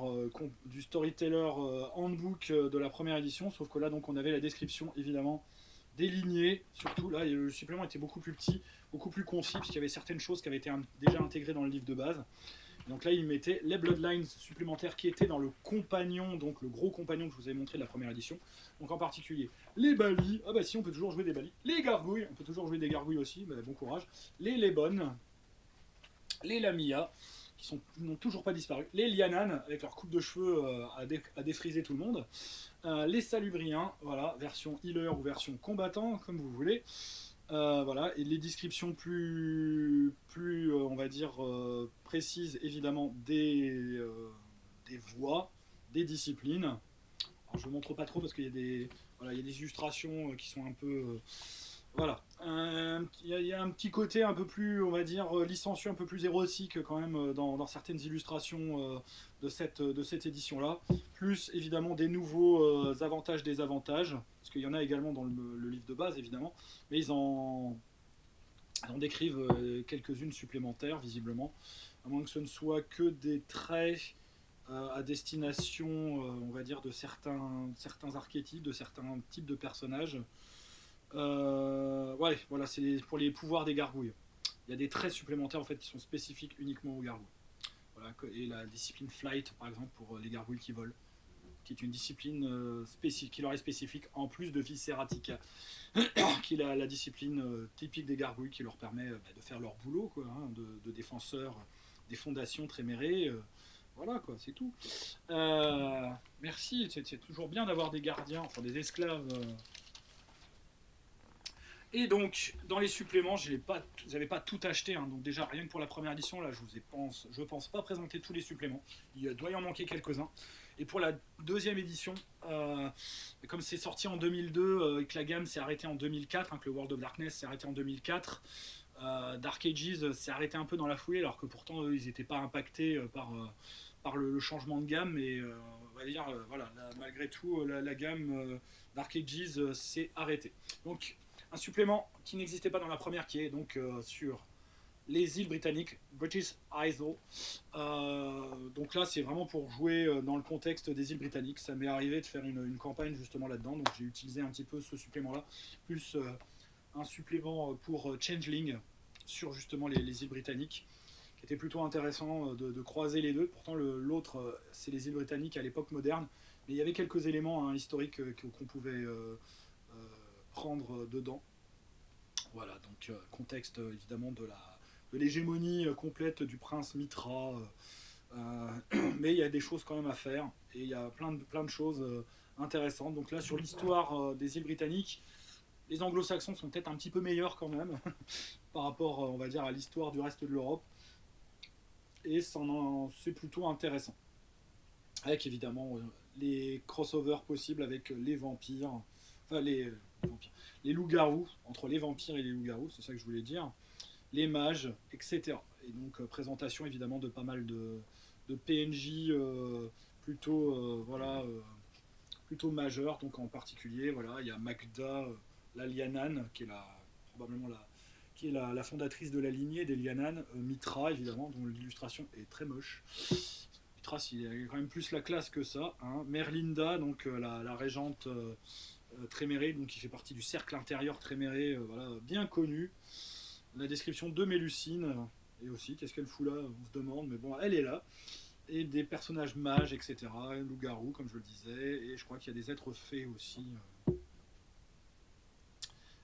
du Storyteller Handbook de la première édition, sauf que là, donc, on avait la description, évidemment, délignée. Surtout, là, le supplément était beaucoup plus petit, beaucoup plus concis, puisqu'il y avait certaines choses qui avaient été déjà intégrées dans le livre de base. Donc là, il mettait les Bloodlines supplémentaires qui étaient dans le compagnon, donc le gros compagnon que je vous avais montré de la première édition. Donc en particulier les Balis, ah bah si, on peut toujours jouer des Balis. Les Gargouilles, on peut toujours jouer des Gargouilles aussi, bah bon courage. Les Lebon, les Lamia, qui n'ont toujours pas disparu. Les Lianan, avec leur coupe de cheveux à défriser tout le monde. Les Salubriens, voilà, version healer ou version combattant, comme vous voulez. Voilà, et les descriptions plus on va dire, précises, évidemment, des voies, des disciplines. Alors, je ne montre pas trop parce qu'il y a voilà, il y a des illustrations qui sont un peu... voilà. Y a un petit côté un peu plus, on va dire, licencieux, un peu plus érotique quand même dans certaines illustrations de cette édition-là. Plus évidemment des nouveaux avantages, désavantages, parce qu'il y en a également dans le livre de base évidemment, mais ils en décrivent quelques-unes supplémentaires visiblement, à moins que ce ne soit que des traits à destination, on va dire, de certains archétypes, de certains types de personnages. Ouais, voilà, c'est pour les pouvoirs des gargouilles. Il y a des traits supplémentaires en fait qui sont spécifiques uniquement aux gargouilles. Voilà, et la discipline flight par exemple pour les gargouilles qui volent, qui est une discipline qui leur est spécifique en plus de Visceratica, qui est la discipline typique des gargouilles qui leur permet de faire leur boulot quoi, hein, de défenseurs des fondations Trémérées. Voilà quoi, c'est tout. Merci, c'est toujours bien d'avoir des gardiens, enfin des esclaves. Et donc, dans les suppléments, je n'avais pas tout acheté. Hein, donc déjà, rien que pour la première édition, là, je pense pas présenter tous les suppléments. Il doit y en manquer quelques-uns. Et pour la deuxième édition, comme c'est sorti en 2002 et que la gamme s'est arrêtée en 2004, hein, que le World of Darkness s'est arrêté en 2004, Dark Ages s'est arrêté un peu dans la foulée, alors que pourtant, eux, ils n'étaient pas impactés par le changement de gamme. Et on va dire, voilà, malgré tout, la gamme Dark Ages s'est arrêtée. Donc, un supplément qui n'existait pas dans la première, qui est donc sur les îles britanniques, British Isles. Donc là, c'est vraiment pour jouer dans le contexte des îles britanniques. Ça m'est arrivé de faire une campagne justement là-dedans, donc j'ai utilisé un petit peu ce supplément-là, plus un supplément pour Changeling sur justement les îles britanniques, qui était plutôt intéressant de croiser les deux. Pourtant, l'autre, c'est les îles britanniques à l'époque moderne, mais il y avait quelques éléments hein, historiques qu'on pouvait prendre dedans. Voilà, donc contexte évidemment de l'hégémonie complète du prince Mitra, mais il y a des choses quand même à faire et il y a plein de choses intéressantes. Donc là, sur l'histoire des îles britanniques, les anglo-saxons sont peut-être un petit peu meilleurs quand même par rapport, on va dire, à l'histoire du reste de l'Europe, et c'est plutôt intéressant. Avec évidemment les crossovers possibles avec les vampires, enfin les loups-garous, entre les vampires et les loups-garous, c'est ça que je voulais dire, les mages, etc. Et donc présentation évidemment de pas mal de PNJ plutôt, voilà, plutôt majeurs, donc en particulier, voilà, il y a Magda, la Lianan, qui est probablement qui est la fondatrice de la lignée des Lianan, Mitra évidemment, dont l'illustration est très moche. Mitra, il a quand même plus la classe que ça. Hein. Merlinda, donc la régente Tréméré, donc qui fait partie du cercle intérieur Tréméré, voilà, bien connu. La description de Mélusine, et aussi, qu'est-ce qu'elle fout là, on se demande, mais bon, elle est là. Et des personnages mages, etc. Loup-garou, comme je le disais, et je crois qu'il y a des êtres fées aussi.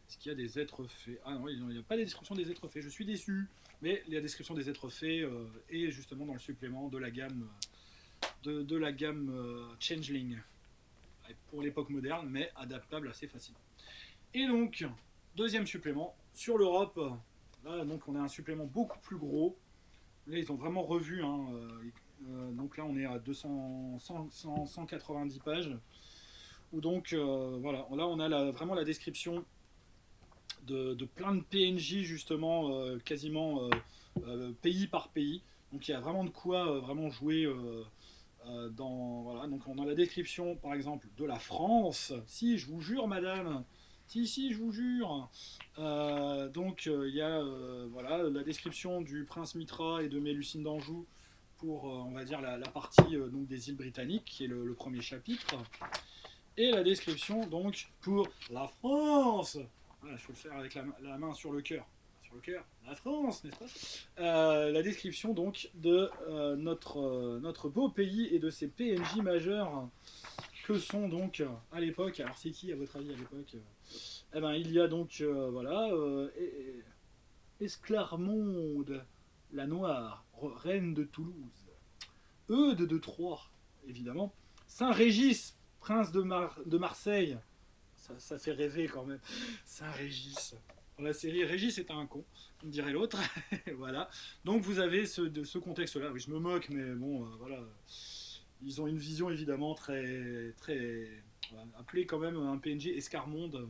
Est-ce qu'il y a des êtres fées? Ah non, il n'y a pas de description des êtres fées, je suis déçu. Mais la description des êtres fées est justement dans le supplément de la gamme, de la gamme Changeling. Pour l'époque moderne, mais adaptable assez facilement. Et donc, deuxième supplément, sur l'Europe, là, donc on a un supplément beaucoup plus gros. Là, ils ont vraiment revu, hein, donc là, on est à 190 pages. Où donc, voilà, là, on a vraiment la description de plein de PNJ, justement, quasiment pays par pays. Donc, il y a vraiment de quoi vraiment jouer voilà, donc on a la description par exemple de la France. Si, je vous jure, madame. Si, je vous jure. Donc il y a voilà, la description du prince Mitra et de Mélusine d'Anjou pour, on va dire, la partie donc des îles britanniques, qui est le premier chapitre. Et la description donc pour la France. Voilà, je peux le faire avec la main sur le cœur. La France, n'est-ce pas? La description donc de notre beau pays et de ses PNJ majeurs que sont donc à l'époque. Alors c'est qui à votre avis à l'époque? Eh ben il y a donc voilà Esclarmonde la Noire, reine de Toulouse, Eudes de Troyes évidemment, Saint-Régis prince de Marseille. Ça fait rêver quand même. Saint-Régis. Dans la série, Régis est un con, on dirait l'autre. Voilà. Donc vous avez ce contexte-là. Oui, je me moque, mais bon, voilà. Ils ont une vision évidemment très, très, voilà, appelé quand même un PNJ Escarmonde.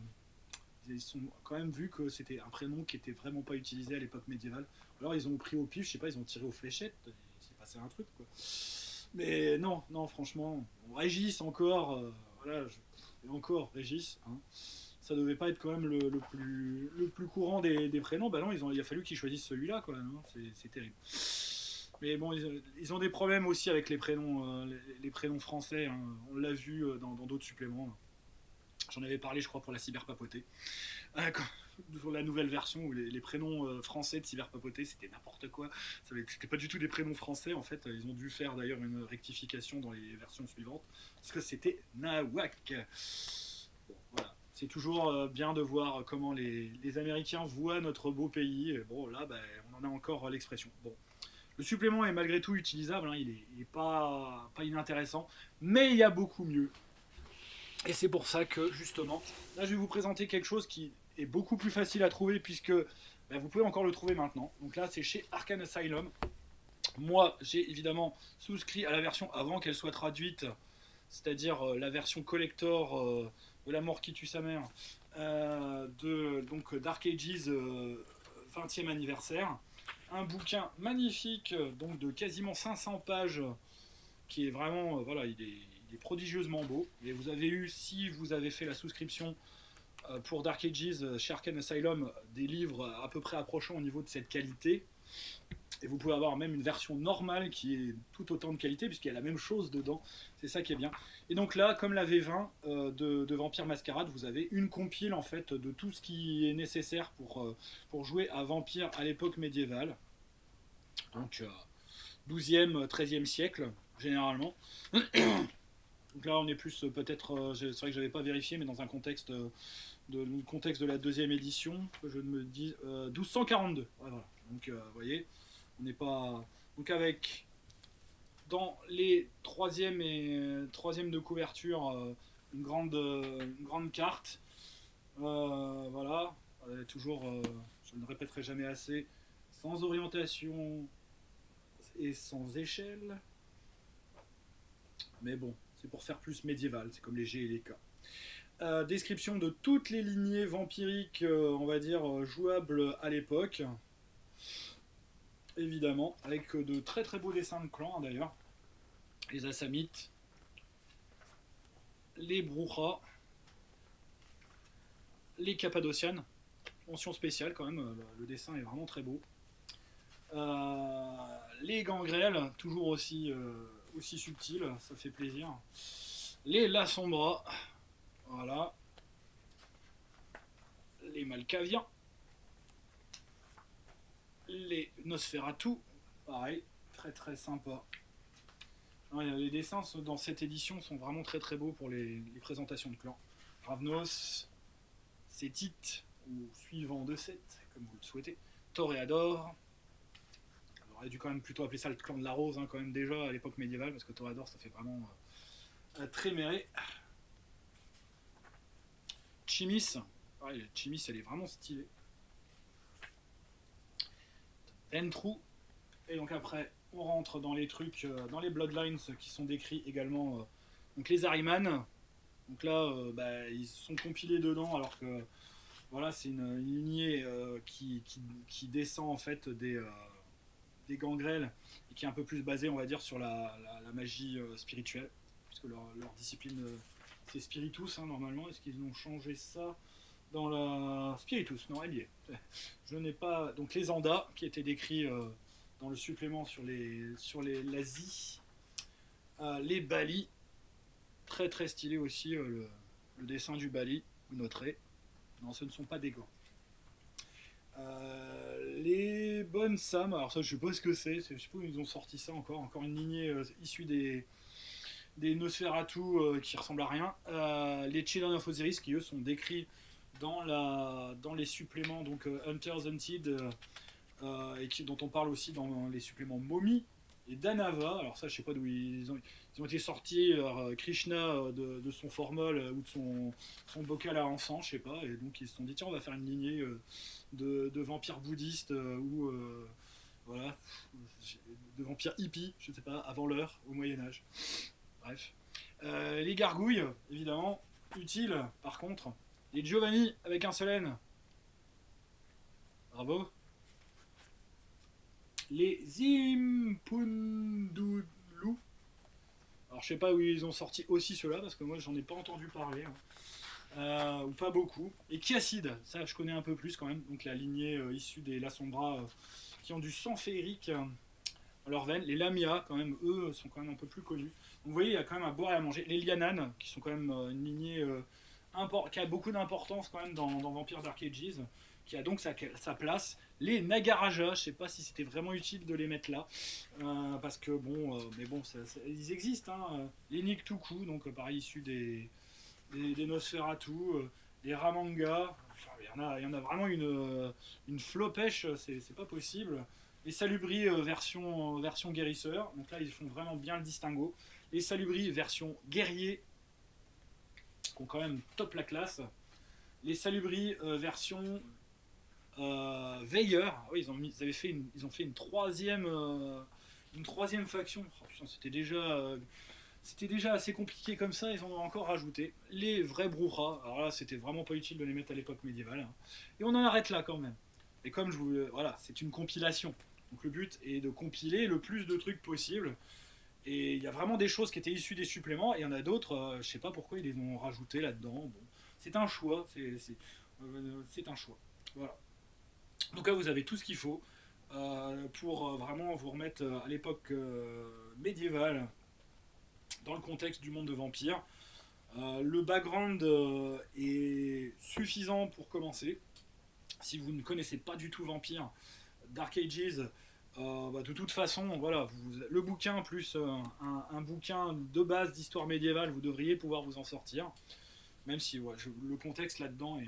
Ils ont quand même vu que c'était un prénom qui était vraiment pas utilisé à l'époque médiévale. Alors ils ont pris au pif, je sais pas, ils ont tiré aux fléchettes. Il s'est passé un truc, quoi. Mais non, franchement, bon, Régis encore, voilà. Et encore, Régis, hein, ça devait pas être quand même le plus courant des prénoms. Bah non, il a fallu qu'ils choisissent celui-là, quoi. C'est terrible. Mais bon, ils ont des problèmes aussi avec les prénoms, les prénoms français. Hein. On l'a vu dans d'autres suppléments. J'en avais parlé, je crois, pour la cyberpapauté. Pour la nouvelle version où les prénoms français de cyberpapauté, c'était n'importe quoi. C'était pas du tout des prénoms français. En fait, ils ont dû faire d'ailleurs une rectification dans les versions suivantes parce que c'était nawak. Bon, voilà. C'est toujours bien de voir comment les Américains voient notre beau pays. Et bon, là, bah, on en a encore l'expression. Bon. Le supplément est malgré tout utilisable, hein, il est pas inintéressant, mais il y a beaucoup mieux. Et c'est pour ça que, justement, là, je vais vous présenter quelque chose qui est beaucoup plus facile à trouver, puisque bah, vous pouvez encore le trouver maintenant. Donc là, c'est chez Arcane Asylum. Moi, j'ai évidemment souscrit à la version avant qu'elle soit traduite, c'est-à-dire la version collector de La mort qui tue sa mère, donc Dark Ages 20e anniversaire. Un bouquin magnifique, donc de quasiment 500 pages, qui est vraiment, voilà, il est prodigieusement beau. Et vous avez eu, si vous avez fait la souscription pour Dark Ages chez Arcane Asylum, des livres à peu près approchant au niveau de cette qualité. Et vous pouvez avoir même une version normale qui est tout autant de qualité, puisqu'il y a la même chose dedans. C'est ça qui est bien. Et donc là, comme la V20 de Vampire Masquerade, vous avez une compile en fait de tout ce qui est nécessaire pour jouer à Vampire à l'époque médiévale. Donc 12e, 13e siècle, généralement. Donc là, on est plus peut-être, c'est vrai que je n'avais pas vérifié, mais dans un contexte de la deuxième édition, que je me dise 1242. Ouais, voilà. Donc, vous voyez, on n'est pas. Donc, avec dans les troisième de couverture, une grande carte. Voilà. Toujours, je ne le répéterai jamais assez, sans orientation et sans échelle. Mais bon, c'est pour faire plus médiéval, c'est comme les G et les K. Description de toutes les lignées vampiriques, on va dire, jouables à l'époque. Évidemment, avec de très très beaux dessins de clans, hein, d'ailleurs. Les Assamites, les Brouchas, les Cappadocianes. mention spéciale quand même, le dessin est vraiment très beau. Les gangrels, toujours aussi subtils, ça fait plaisir. Les La Sombra, voilà. Les Malkavians. Les Nosferatu, pareil, très très sympa. Les dessins dans cette édition sont vraiment très très beaux pour les présentations de clans. Ravnos, Sétite, ou suivant de Seth, comme vous le souhaitez. Toréador. On aurait dû quand même plutôt appeler ça le clan de la rose, hein, quand même déjà à l'époque médiévale, parce que Toréador ça fait vraiment très méré. Chimis, pareil, Chimis elle est vraiment stylée. Entru, et donc après on rentre dans les trucs, dans les Bloodlines qui sont décrits également. Donc les Ahriman, donc là ils sont compilés dedans alors que voilà c'est une lignée qui descend en fait des gangrels et qui est un peu plus basée on va dire sur la magie spirituelle, puisque leur discipline c'est Spiritus hein, normalement. Est-ce qu'ils ont changé ça dans la Spiritus? Non, elle y est. Je n'ai pas donc les Andas qui étaient décrits dans le supplément sur l'Asie. Les Bali, très très stylé aussi le dessin du Bali, vous noterez. Non, ce ne sont pas des gants. Les bonnes Sam, alors ça je sais pas ce que c'est, je sais pas où ils ont sorti ça encore une lignée issue des Nosferatu qui ressemblent à rien. Les Children of Osiris qui eux sont décrits dans les suppléments donc Hunters Hunted dont on parle aussi dans les suppléments Mommy et Danava. Alors ça je sais pas d'où ils ont été sortis, Krishna de son formol ou de son bocal à encens, je sais pas, et donc ils se sont dit tiens on va faire une lignée de vampires bouddhistes ou voilà, de vampires hippies, je sais pas, avant l'heure, au Moyen-Âge. Bref. Les gargouilles, évidemment, utiles par contre. Les Giovanni avec un seul N. Bravo. Les Zimpundulu. Alors je sais pas où ils ont sorti aussi ceux-là parce que moi j'en ai pas entendu parler. Hein. Ou pas beaucoup. Et Chiacide, ça je connais un peu plus quand même. Donc la lignée issue des La Sombra qui ont du sang féerique dans leurs veines. Les Lamia, quand même, eux, sont quand même un peu plus connus. Donc vous voyez, il y a quand même à boire et à manger. Les Lianan, qui sont quand même une lignée qui a beaucoup d'importance quand même dans Vampire Dark Ages, qui a donc sa place. Les Nagaraja, je sais pas si c'était vraiment utile de les mettre là, parce que bon, mais bon, ils existent. Hein. Les Niktuku, donc pareil, issus des Nosferatu, les Ramanga, il y en a vraiment une flopèche, c'est pas possible. Les Salubri version guérisseur, donc là ils font vraiment bien le distinguo. Les Salubri version guerrier, qui ont quand même top la classe. Les Salubri version veilleur, oui, ils ont fait une troisième faction. Oh, putain, c'était déjà assez compliqué comme ça, ils en ont encore rajouté. Les vrais Brujas, alors là c'était vraiment pas utile de les mettre à l'époque médiévale. Hein. Et on en arrête là quand même. Et comme voilà, c'est une compilation. Donc le but est de compiler le plus de trucs possible. Et il y a vraiment des choses qui étaient issues des suppléments, et il y en a d'autres, je sais pas pourquoi ils les ont rajoutés là-dedans. Bon, c'est un choix, c'est un choix. Voilà. Donc là vous avez tout ce qu'il faut pour vraiment vous remettre à l'époque médiévale dans le contexte du monde de vampires. Le background est suffisant pour commencer. Si vous ne connaissez pas du tout Vampire, Dark Ages, de toute façon, voilà, le bouquin plus un bouquin de base d'histoire médiévale, vous devriez pouvoir vous en sortir. Même si le contexte là-dedans est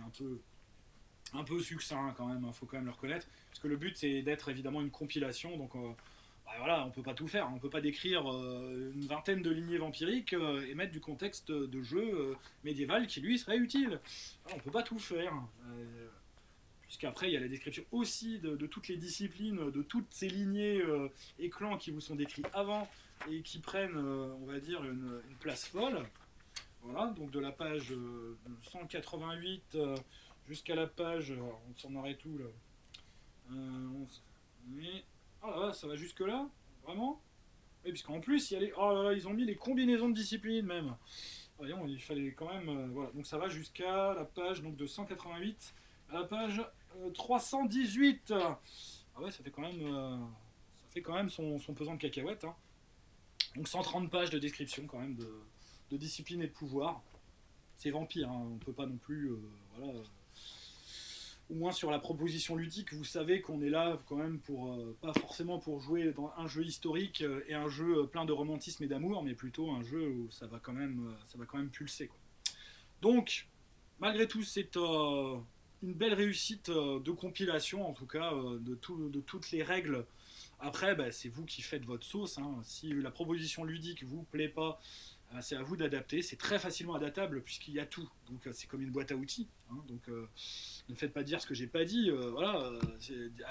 un peu succinct quand même, il faut quand même le reconnaître. Parce que le but c'est d'être évidemment une compilation, donc voilà, on peut pas tout faire, on peut pas décrire une vingtaine de lignées vampiriques et mettre du contexte de jeu médiéval qui lui serait utile. Alors, on peut pas tout faire. Puisqu'après il y a la description aussi de toutes les disciplines, de toutes ces lignées et clans qui vous sont décrits avant et qui prennent, on va dire, une place folle. Voilà, donc de la page 188 jusqu'à la page, on s'en arrête où là ah là, ça va jusque là. Vraiment. Et puisqu'en plus il y a oh là là, ils ont mis les combinaisons de disciplines même. Voyons, il fallait quand même voilà, donc ça va jusqu'à la page donc de 188 à la page 318. Ah ouais, ça fait quand même son pesant de cacahuètes. Hein. Donc 130 pages de description quand même de discipline et de pouvoir. C'est vampire, hein. On peut pas non plus... voilà. Au moins sur la proposition ludique, vous savez qu'on est là quand même pour... pas forcément pour jouer dans un jeu historique et un jeu plein de romantisme et d'amour, mais plutôt un jeu où ça va quand même pulser. Quoi. Donc, malgré tout, c'est une belle réussite de compilation, en tout cas, de toutes les règles. Après, bah, c'est vous qui faites votre sauce. Hein. Si la proposition ludique vous plaît pas, c'est à vous d'adapter. C'est très facilement adaptable puisqu'il y a tout. Donc c'est comme une boîte à outils. Hein. Donc ne faites pas dire ce que j'ai pas dit. Voilà,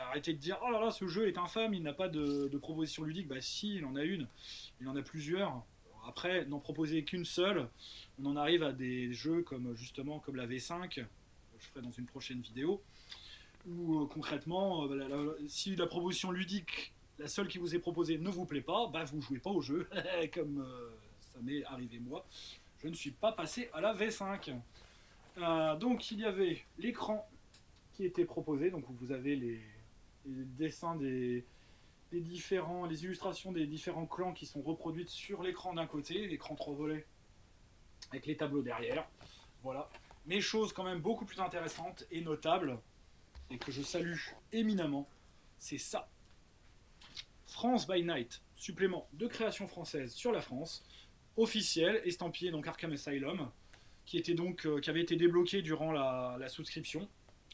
arrêtez de dire oh là là ce jeu est infâme, il n'a pas de proposition ludique. Bah si, il en a une, il en a plusieurs. Après, n'en proposer qu'une seule, on en arrive à des jeux comme justement comme la V5, que je ferai dans une prochaine vidéo, où concrètement, si la proposition ludique, la seule qui vous est proposée, ne vous plaît pas, bah vous jouez pas au jeu, comme ça m'est arrivé moi. Je ne suis pas passé à la V5. Donc il y avait l'écran qui était proposé, donc vous avez les dessins les illustrations des différents clans qui sont reproduites sur l'écran d'un côté, l'écran 3 volets avec les tableaux derrière. Voilà. Mais chose quand même beaucoup plus intéressante et notable, et que je salue éminemment, c'est ça. France by Night, supplément de création française sur la France, officiel, estampillé donc Arkham Asylum, qui avait été débloqué durant la souscription.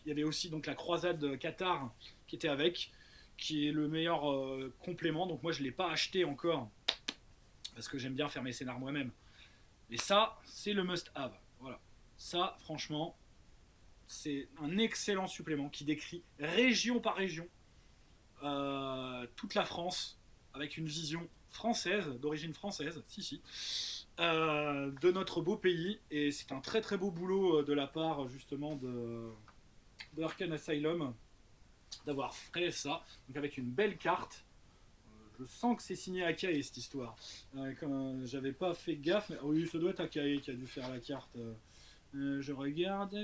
Il y avait aussi donc la croisade Qatar qui était avec, qui est le meilleur complément. Donc moi je ne l'ai pas acheté encore parce que j'aime bien faire mes scénars moi-même. Mais ça, c'est le must-have. Voilà. Ça, franchement, c'est un excellent supplément qui décrit région par région toute la France avec une vision française, d'origine française, de notre beau pays. Et c'est un très très beau boulot de la part justement de Arkham Asylum d'avoir fait ça, donc avec une belle carte. Je sens que c'est signé Akai cette histoire. J'avais pas fait gaffe, mais oui, ça doit être Akai qui a dû faire la carte. Je regarde,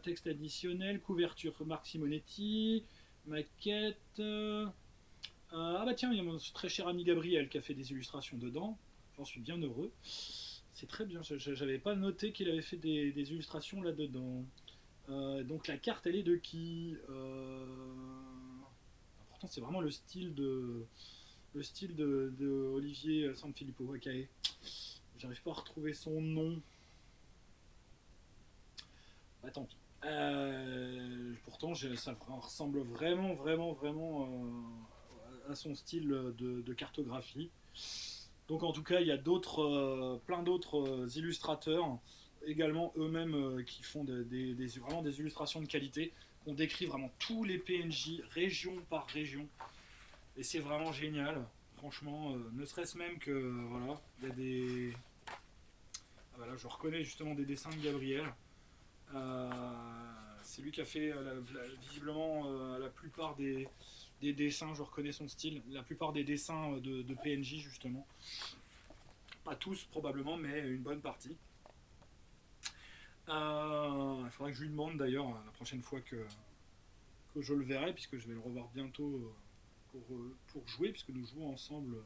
texte additionnel, couverture Marc Simonetti, maquette. Ah bah tiens, il y a mon très cher ami Gabriel qui a fait des illustrations dedans. J'en suis bien heureux. C'est très bien, j'avais pas noté qu'il avait fait des illustrations là-dedans. Donc la carte, elle est de qui Pourtant, c'est vraiment le style de Olivier Sanfilippo, Wakae. J'arrive pas à retrouver son nom. Bah tant pis. Pourtant, ça ressemble vraiment, vraiment, vraiment à son style de cartographie. Donc en tout cas, il y a plein d'autres illustrateurs également eux-mêmes qui font vraiment des illustrations de qualité. On décrit vraiment tous les PNJ région par région. Et c'est vraiment génial. Franchement, ne serait-ce même que voilà, il y a des. Ah voilà, je reconnais justement des dessins de Gabriel. C'est lui qui a fait visiblement la plupart des dessins, je reconnais son style, la plupart des dessins de PNJ justement. Pas tous probablement, mais une bonne partie. Il faudrait que je lui demande d'ailleurs la prochaine fois que je le verrai, puisque je vais le revoir bientôt pour jouer, puisque nous jouons ensemble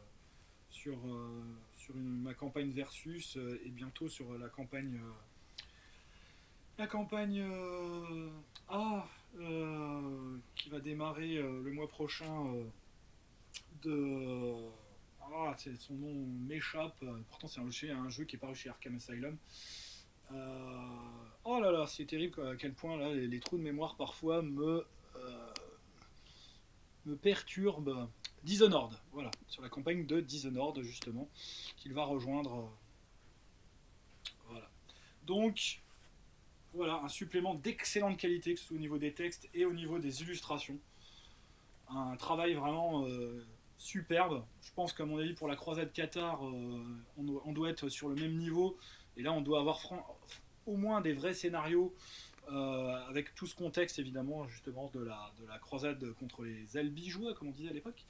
sur ma campagne Versus et bientôt sur la campagne qui va démarrer le mois prochain son nom m'échappe. Pourtant c'est un jeu qui est paru chez Arkham Asylum. Oh là là, c'est terrible à quel point là les trous de mémoire parfois me perturbent. Dishonored, voilà, sur la campagne de Dishonored justement, qu'il va rejoindre. Voilà. Donc voilà, un supplément d'excellente qualité, que ce soit au niveau des textes et au niveau des illustrations. Un travail vraiment superbe. Je pense qu'à mon avis, pour la croisade Qatar, on doit être sur le même niveau. Et là, on doit avoir au moins des vrais scénarios avec tout ce contexte évidemment justement de la croisade contre les Albigeois, comme on disait à l'époque,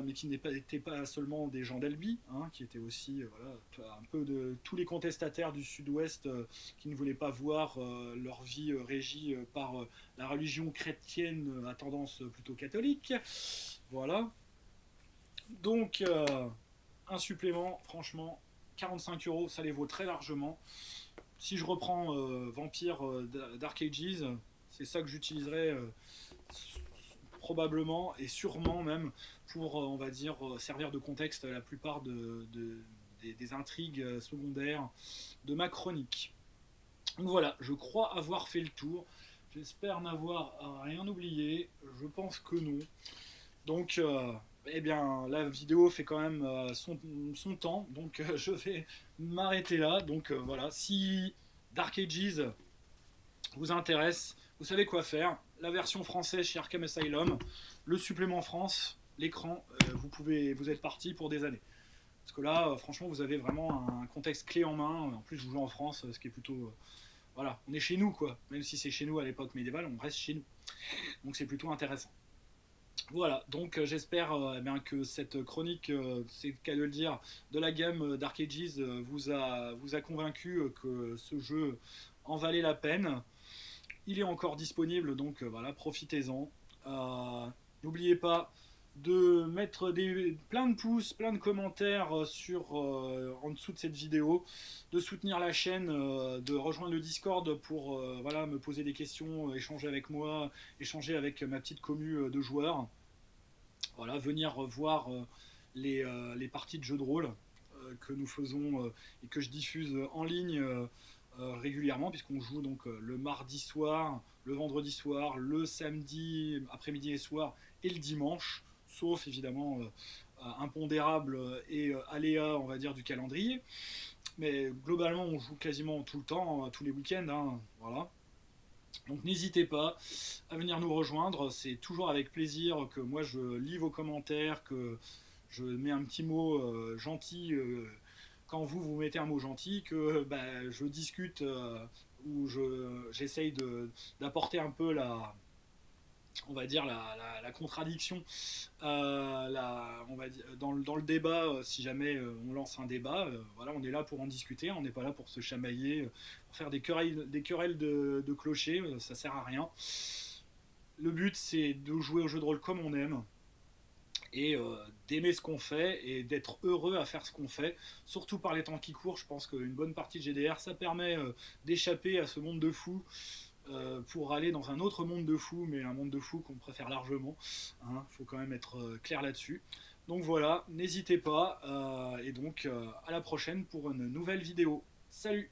mais qui n'étaient pas seulement des gens d'Albi, hein, qui étaient aussi voilà, un peu de tous les contestataires du sud-ouest qui ne voulaient pas voir leur vie régie par la religion chrétienne à tendance plutôt catholique. Voilà. Donc, un supplément, franchement, 45 euros, ça les vaut très largement. Si je reprends Vampire Dark Ages, c'est ça que j'utiliserai probablement et sûrement même pour, on va dire, servir de contexte à la plupart des intrigues secondaires de ma chronique. Donc voilà, je crois avoir fait le tour. J'espère n'avoir rien oublié. Je pense que non. Donc, eh bien, la vidéo fait quand même son temps, donc je vais m'arrêter là. Donc voilà, si Dark Ages vous intéresse, vous savez quoi faire. La version française chez Arkham Asylum, le supplément France, l'écran, vous êtes parti pour des années. Parce que là, franchement, vous avez vraiment un contexte clé en main. En plus, je vous joue en France, ce qui est plutôt... voilà, on est chez nous, quoi. Même si c'est chez nous à l'époque médiévale, on reste chez nous. Donc c'est plutôt intéressant. Voilà, donc j'espère bien que cette chronique, c'est le cas de le dire, de la gamme Dark Ages vous a convaincu que ce jeu en valait la peine. Il est encore disponible, donc voilà, profitez-en. N'oubliez pas de mettre plein de pouces, plein de commentaires en dessous de cette vidéo, de soutenir la chaîne, de rejoindre le Discord pour voilà, me poser des questions, échanger avec moi, échanger avec ma petite commu de joueurs. Voilà, venir voir les parties de jeux de rôle que nous faisons et que je diffuse en ligne régulièrement, puisqu'on joue donc le mardi soir, le vendredi soir, le samedi après-midi et soir et le dimanche, sauf évidemment impondérable et aléa, on va dire, du calendrier. Mais globalement, on joue quasiment tout le temps, tous les week-ends. Hein, voilà. Donc n'hésitez pas à venir nous rejoindre, c'est toujours avec plaisir que moi je lis vos commentaires, que je mets un petit mot gentil quand vous mettez un mot gentil, que je discute ou j'essaye d'apporter un peu on va dire la contradiction on va dire, dans le débat, si jamais on lance un débat, voilà, on est là pour en discuter, on n'est pas là pour se chamailler, pour faire des querelles de clochers, ça sert à rien. Le but c'est de jouer au jeu de rôle comme on aime et d'aimer ce qu'on fait et d'être heureux à faire ce qu'on fait, surtout par les temps qui courent. Je pense qu'une bonne partie de GDR ça permet d'échapper à ce monde de fous pour aller dans un autre monde de fous, mais un monde de fous qu'on préfère largement. Hein, faut quand même être clair là-dessus. Donc voilà, n'hésitez pas, et donc à la prochaine pour une nouvelle vidéo. Salut!